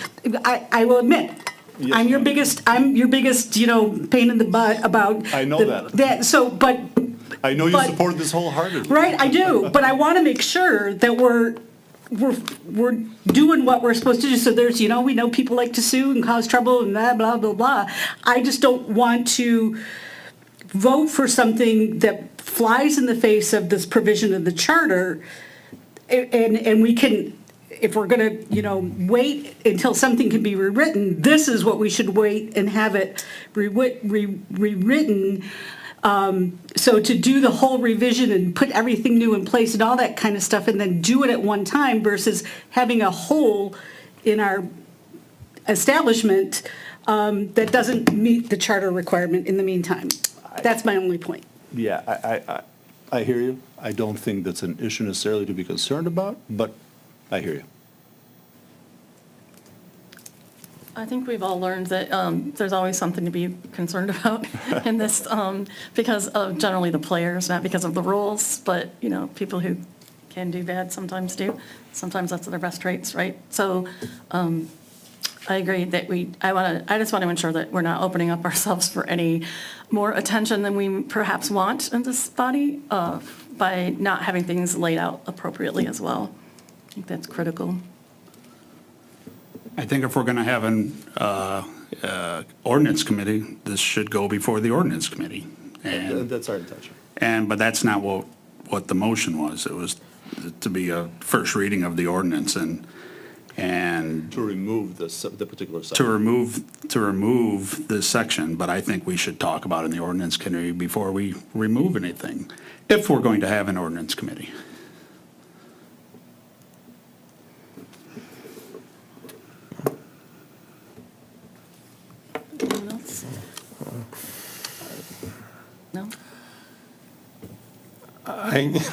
S6: I will admit,
S8: Yes,
S6: I'm your
S8: ma'am.
S6: biggest, pain in the butt about.
S8: I know that.
S6: But.
S8: I know you
S6: but-
S8: support this wholeheartedly.
S6: Right, I do, but I want to make sure that we're doing what we're supposed to do. So there's, we know people like to sue and cause trouble and blah, blah, blah, blah. I just don't want to vote for something that flies in the face of this provision of the charter. And we can, if we're going to, wait until something can be rewritten, this is what we should wait and have it rewritten. So to do the whole revision and put everything new in place and all that kind of stuff, and then do it at one time versus having a hole in our establishment that doesn't meet the charter requirement in the meantime. That's my only point.
S8: Yeah, I hear you. I don't think that's an issue necessarily to be concerned about, but I hear you.
S1: I think we've all learned that there's always something to be concerned about in this because of generally the players, not because of the rules, but, people who can do bad sometimes do. Sometimes that's their best traits, right? So I agree that I just want to ensure that we're not opening up ourselves for any more attention than we perhaps want in this body by not having things laid out appropriately as well. I think that's critical.
S3: I think if we're going to have an ordinance committee, this should go before the ordinance committee. And
S8: That's our intention.
S3: But that's not what the motion was. It was to be a first reading of the ordinance and
S8: To remove the particular
S3: to
S8: section.
S3: remove this section, but I think we should talk about it in the ordinance committee before we remove anything, if we're going to have an ordinance committee.
S6: Anyone else? No?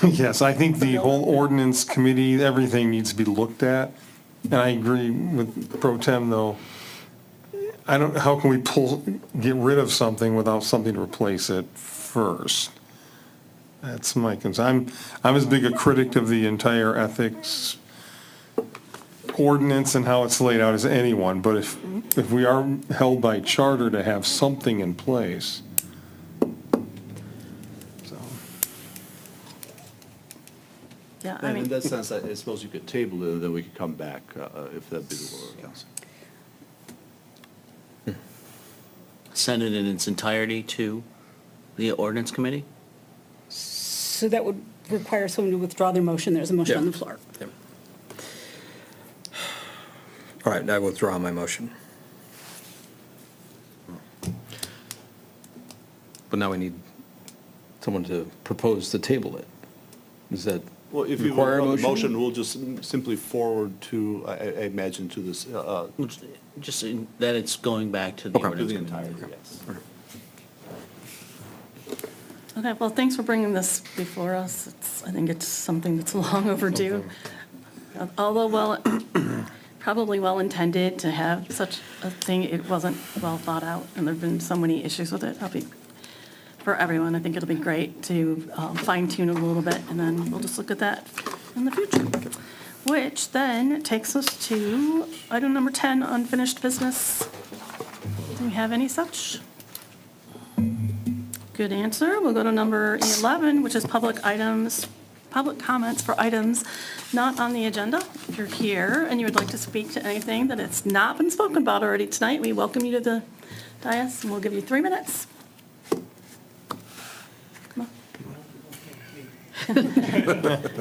S9: Yes, I think the whole ordinance committee, everything needs to be looked at. And I agree with Pro Tem, though. How can we get rid of something without something to replace it first? That's my concern. I'm as big a critic of the entire ethics ordinance and how it's laid out as anyone, but if we are held by charter to have something in place. So.
S6: Yeah, I
S8: And in
S6: mean,
S8: that sense, I suppose you could table it, and then we could come back if that'd be the will of council.
S5: Send it in its entirety to the ordinance committee?
S6: so that would require someone to withdraw their motion. There's a motion on the floor.
S10: Yep. All right, I withdraw my motion. But now we need someone to propose to table it. Does that
S8: Well, if you
S10: require a
S8: want the
S10: motion?
S8: motion, we'll just simply forward to, I imagine, to this,
S5: Just that it's going back to the
S10: Okay.
S8: to
S5: ordinance
S8: the
S5: committee.
S8: entirety, yes.
S1: Okay, well, thanks for bringing this before us. I think it's something that's long overdue. Although probably well-intended to have such a thing, it wasn't well thought out, and there've been so many issues with it. For everyone, I think it'll be great to fine tune it a little bit, and then we'll just look at that in the future. Which then takes us to item number 10, unfinished business. Do we have any such? Good answer. We'll go to number 11, which is public comments for items not on the agenda. If you're here and you would like to speak to anything that has not been spoken about already tonight, we welcome you to the dais, and we'll give you 3 minutes. Come on.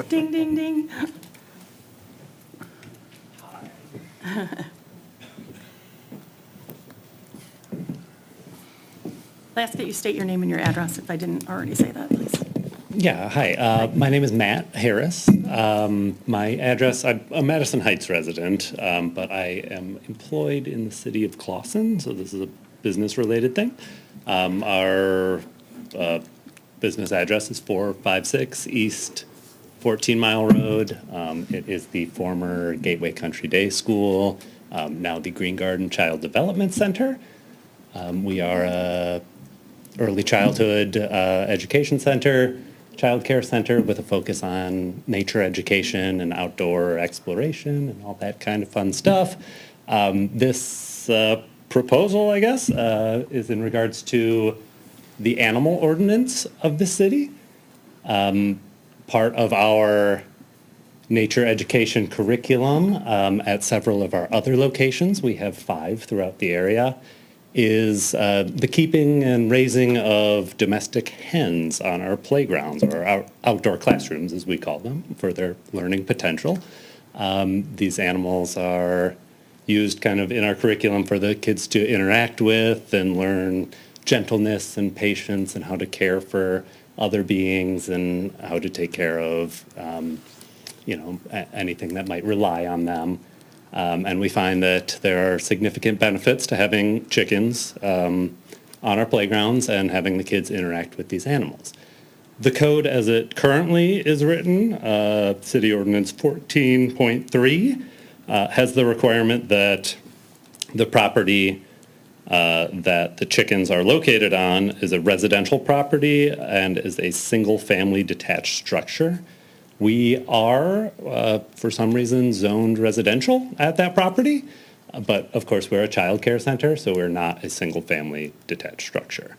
S1: Ding, ding, ding. I ask that you state your name and your address if I didn't already say that, please.
S11: Yeah, hi. My name is Matt Harris. My address, I'm a Madison Heights resident, but I am employed in the city of Clawson, so this is a business-related thing. Our business address is 456 East 14 Mile Road. It is the former Gateway Country Day School, now the Green Garden Child Development Center. We are a early childhood education center, child care center with a focus on nature education and outdoor exploration and all that kind of fun stuff. This proposal, I guess, is in regards to the animal ordinance of the city. Part of our nature education curriculum at several of our other locations, we have 5 throughout the area, is the keeping and raising of domestic hens on our playgrounds, or our outdoor classrooms, as we call them, for their learning potential. These animals are used kind of in our curriculum for the kids to interact with and learn gentleness and patience and how to care for other beings and how to take care of, anything that might rely on them. And we find that there are significant benefits to having chickens on our playgrounds and having the kids interact with these animals. The code as it currently is written, City Ordinance 14.3, has the requirement that the property that the chickens are located on is a residential property and is a single-family detached structure. We are, for some reason, zoned residential at that property, but of course we're a child care center, so we're not a single-family detached structure.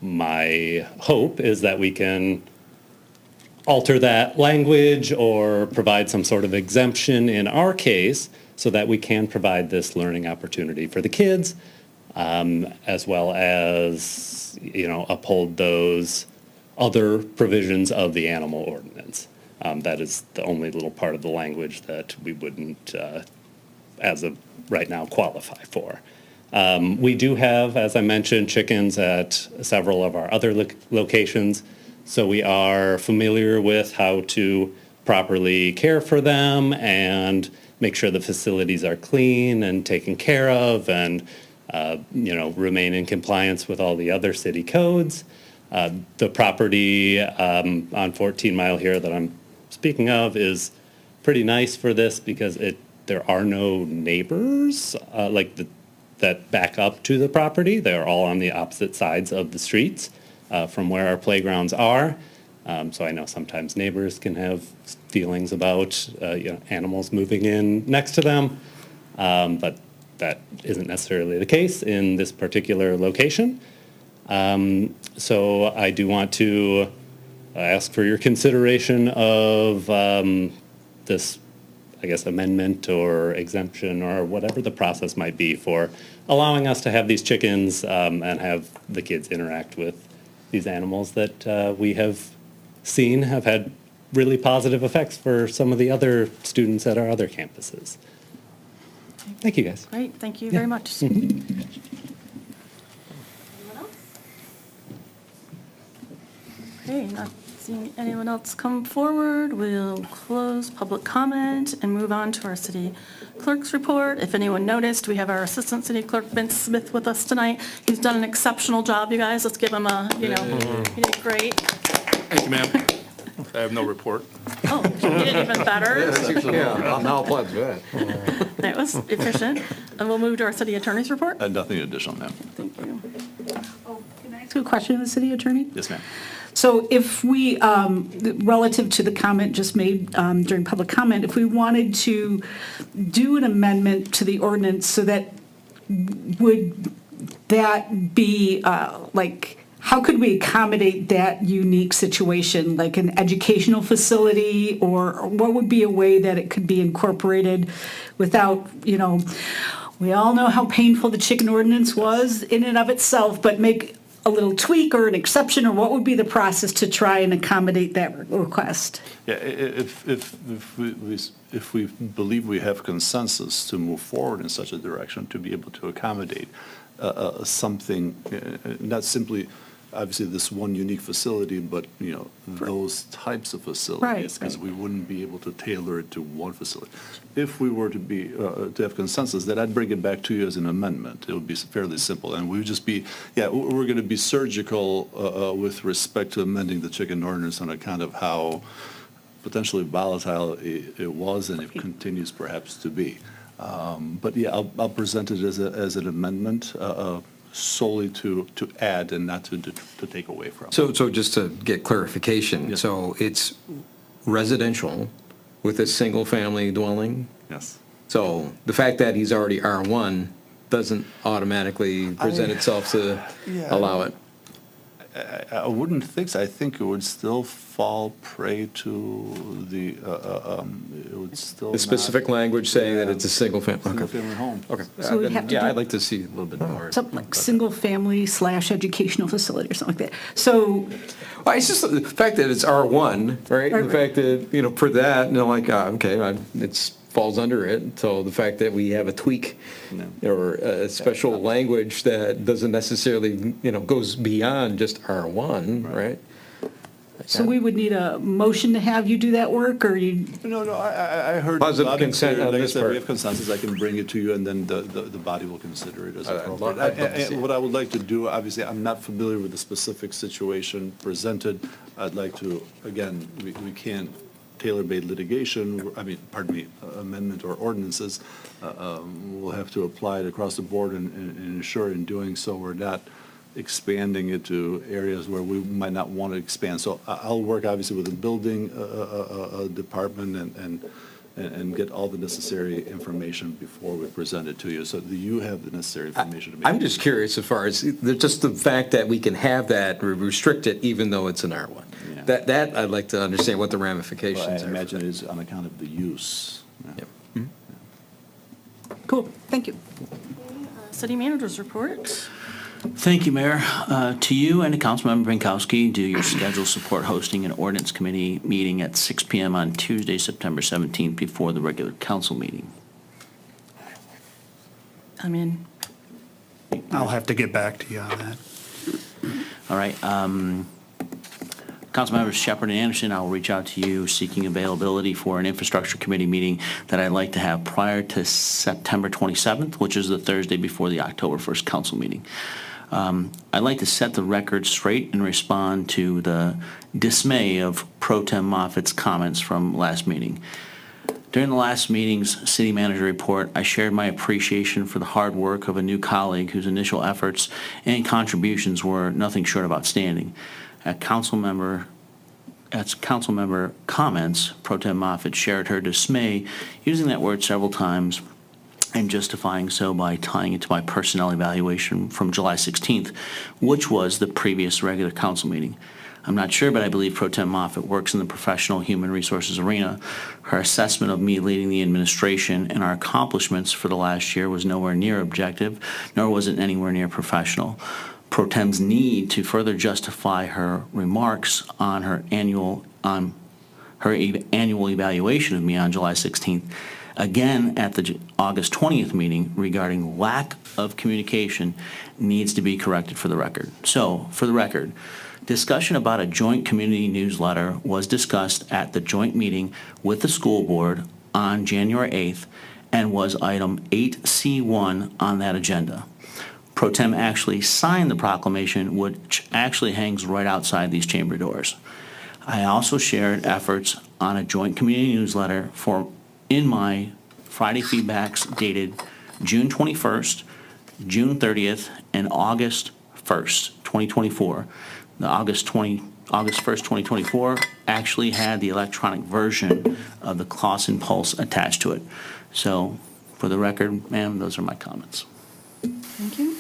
S11: My hope is that we can alter that language or provide some sort of exemption in our case so that we can provide this learning opportunity for the kids, as well as, uphold those other provisions of the animal ordinance. That is the only little part of the language that we wouldn't, as of right now, qualify for. We do have, as I mentioned, chickens at several of our other locations, so we are familiar with how to properly care for them and make sure the facilities are clean and taken care of and, remain in compliance with all the other city codes. The property on 14 Mile here that I'm speaking of is pretty nice for this because there are no neighbors that back up to the property. They're all on the opposite sides of the streets from where our playgrounds are. So I know sometimes neighbors can have feelings about animals moving in next to them, but that isn't necessarily the case in this particular location. So I do want to ask for your consideration of this, I guess, amendment or exemption or whatever the process might be for allowing us to have these chickens and have the kids interact with these animals that we have seen have had really positive effects for some of the other students at our other campuses. Thank you, guys.
S1: Great, thank you very much. Okay, not seeing anyone else come forward, we'll close public comment and move on to our city clerk's report. If anyone noticed, we have our assistant city clerk, Vince Smith, with us tonight. He's done an exceptional job, you guys. Let's give him a, he did great.
S2: Thank you, ma'am. I have no report.
S1: Oh, you did even better.
S10: Now applaud that.
S1: That was efficient. And we'll move to our city attorney's report.
S8: Nothing additional, ma'am.
S1: Thank you.
S6: Can I ask you a question, the city attorney?
S8: Yes, ma'am.
S6: So if we, relative to the comment just made during public comment, if we wanted to do an amendment to the ordinance so that, would that be how could we accommodate that unique situation, like an educational facility, or what would be a way that it could be incorporated without, we all know how painful the chicken ordinance was in and of itself, but make a little tweak or an exception, or what would be the process to try and accommodate that request?
S8: Yeah, if we believe we have consensus to move forward in such a direction, to be able to accommodate something, not simply, obviously, this one unique facility, but, those types of facilities, because we wouldn't be able to tailor it to one facility. If we were to be, to have consensus, then I'd bring it back to you as an amendment. It would be fairly simple, and we would just be, we're going to be surgical with respect to amending the chicken ordinance on account of how potentially volatile it was and it continues perhaps to be. But I'll present it as an amendment solely to add and not to take away from.
S10: So just to get clarification,
S8: Yes.
S10: so it's residential with a single-family dwelling?
S8: Yes.
S10: So the fact that he's already R1 doesn't automatically present itself to allow it?
S8: I wouldn't think so. I think it would still fall prey to the, it would still
S10: The specific language saying that it's a single-family?
S8: Single-family home.
S10: Okay.
S6: So we have to do-
S10: I'd like to see a little bit more.
S6: Something like single-family / educational facility or something like that. So,
S10: Well, it's just the fact that it's R1, right? The
S6: Right.
S10: fact that, for that, it falls under it. So the fact that we have a tweak or a special language that doesn't necessarily, goes beyond just R1, right?
S6: so we would need a motion to have you do that work, or you?
S8: No, I heard.
S10: Positive
S8: loud and
S10: consent
S8: clear.
S10: on
S8: Like I
S10: this
S8: said,
S10: part.
S8: we have consensus, I can bring it to you, and then the body will consider it as
S10: I'd
S8: appropriate.
S10: love to see it.
S8: What I would like to do, obviously, I'm not familiar with the specific situation presented. I'd like to, again, we can't tailor-made litigation, amendment or ordinances. We'll have to apply it across the board and ensure in doing so we're not expanding it to areas where we might not want to expand. So I'll work obviously with the building department and get all the necessary information before we present it to you. So do you have the necessary information to make?
S10: I'm just curious as far as, just the fact that we can have that, restrict it even though it's an R1.
S8: Yeah.
S10: That I'd like to understand what the
S8: Well, I
S10: ramifications are.
S8: imagine it is on account of the use. Yeah.
S6: Cool, thank you.
S1: City manager's report.
S5: Thank you, Mayor. To you and to Councilmember Binkowski, do your schedule support hosting an ordinance committee meeting at 6 PM on Tuesday, September 17th, before the regular council meeting?
S6: I'm in.
S3: I'll have to get back to you on that.
S5: All right. Councilmembers Shepherd and Anderson, I will reach out to you seeking availability for an infrastructure committee meeting that I'd like to have prior to September 27th, which is the Thursday before the October 1st council meeting. I'd like to set the record straight and respond to the dismay of Pro Tem Moffitt's comments from last meeting. During the last meeting's city manager report, I shared my appreciation for the hard work of a new colleague whose initial efforts and contributions were nothing short of outstanding. As council member comments, Pro Tem Moffitt shared her dismay, using that word several times, and justifying so by tying it to my personnel evaluation from July 16th, which was the previous regular council meeting. I'm not sure, but I believe Pro Tem Moffitt works in the professional human resources arena. Her assessment of me leading the administration and our accomplishments for the last year was nowhere near objective, nor was it anywhere near professional. Pro Tem's need to further justify her remarks on her annual evaluation of me on July 16th, again at the August 20th meeting regarding lack of communication, needs to be corrected for the record. So, for the record, discussion about a joint community newsletter was discussed at the joint meeting with the school board on January 8th and was item 8C1 on that agenda. Pro Tem actually signed the proclamation, which actually hangs right outside these chamber doors. I also shared efforts on a joint community newsletter in my Friday feedbacks dated June 21st, June 30th, and August 1st, 2024. The August 1st, 2024 actually had the electronic version of the Clausen Pulse attached to it. So, for the record, ma'am, those are my comments.
S6: Thank you.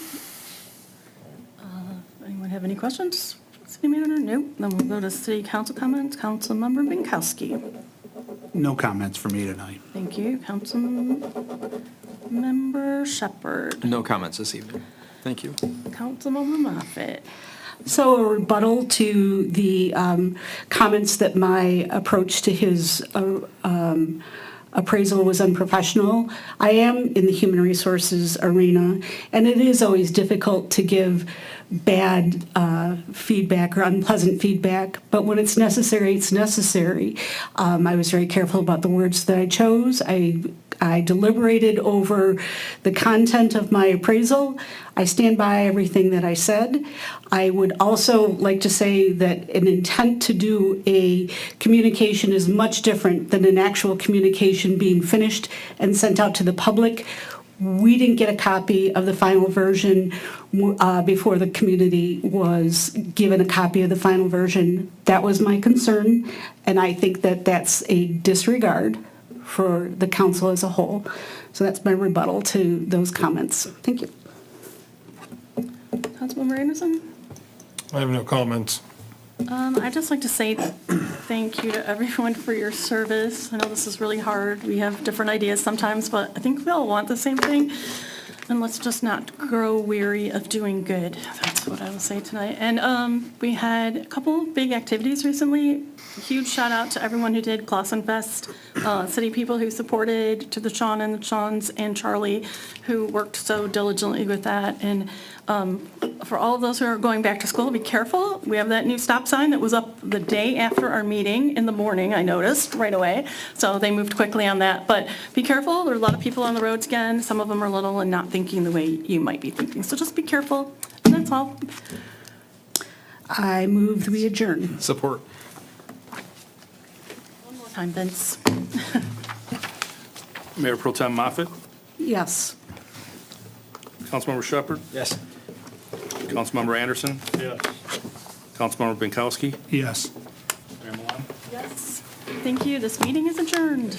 S6: Anyone have any questions? City manager? Nope. Then we'll go to city council comments. Councilmember Binkowski.
S3: No comments for me tonight.
S6: Thank you. Councilmember Shepherd.
S10: No comments this evening. Thank you.
S6: Councilmember Moffitt. So a rebuttal to the comments that my approach to his appraisal was unprofessional. I am in the human resources arena, and it is always difficult to give bad feedback or unpleasant feedback, but when it's necessary, it's necessary. I was very careful about the words that I chose. I deliberated over the content of my appraisal. I stand by everything that I said. I would also like to say that an intent to do a communication is much different than an actual communication being finished and sent out to the public. We didn't get a copy of the final version before the community was given a copy of the final version. That was my concern, and I think that that's a disregard for the council as a whole. So that's my rebuttal to those comments. Thank you. Councilmember Anderson?
S9: I have no comments.
S1: I'd just like to say thank you to everyone for your service. I know this is really hard. We have different ideas sometimes, but I think we all want the same thing. And let's just not grow weary of doing good. That's what I will say tonight. And we had a couple big activities recently. A huge shout out to everyone who did Clausen Fest, city people who supported, to the Sean and the Seans and Charlie who worked so diligently with that. And for all of those who are going back to school, be careful. We have that new stop sign that was up the day after our meeting in the morning, I noticed right away. So they moved quickly on that. But be careful. There are a lot of people on the roads again. Some of them are little and not thinking the way you might be thinking. So just be careful. And that's all.
S6: I move that we adjourn.
S10: Support.
S1: One more time, Vince.
S2: Mayor Pro Tem Moffitt,
S6: Yes.
S2: Councilmember Shepherd,
S10: Yes.
S2: Councilmember Anderson. Yes. Councilmember Binkowski.
S3: Yes.
S2: Mayor Milan.
S1: Yes. Thank you. This meeting is adjourned.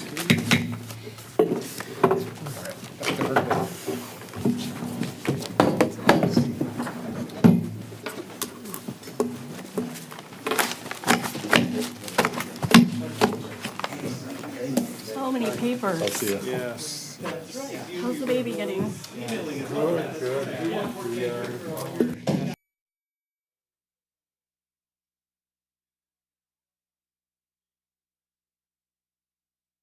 S1: So many papers.
S8: I'll see you.
S9: Yes.
S1: How's the baby getting?
S9: Good. We are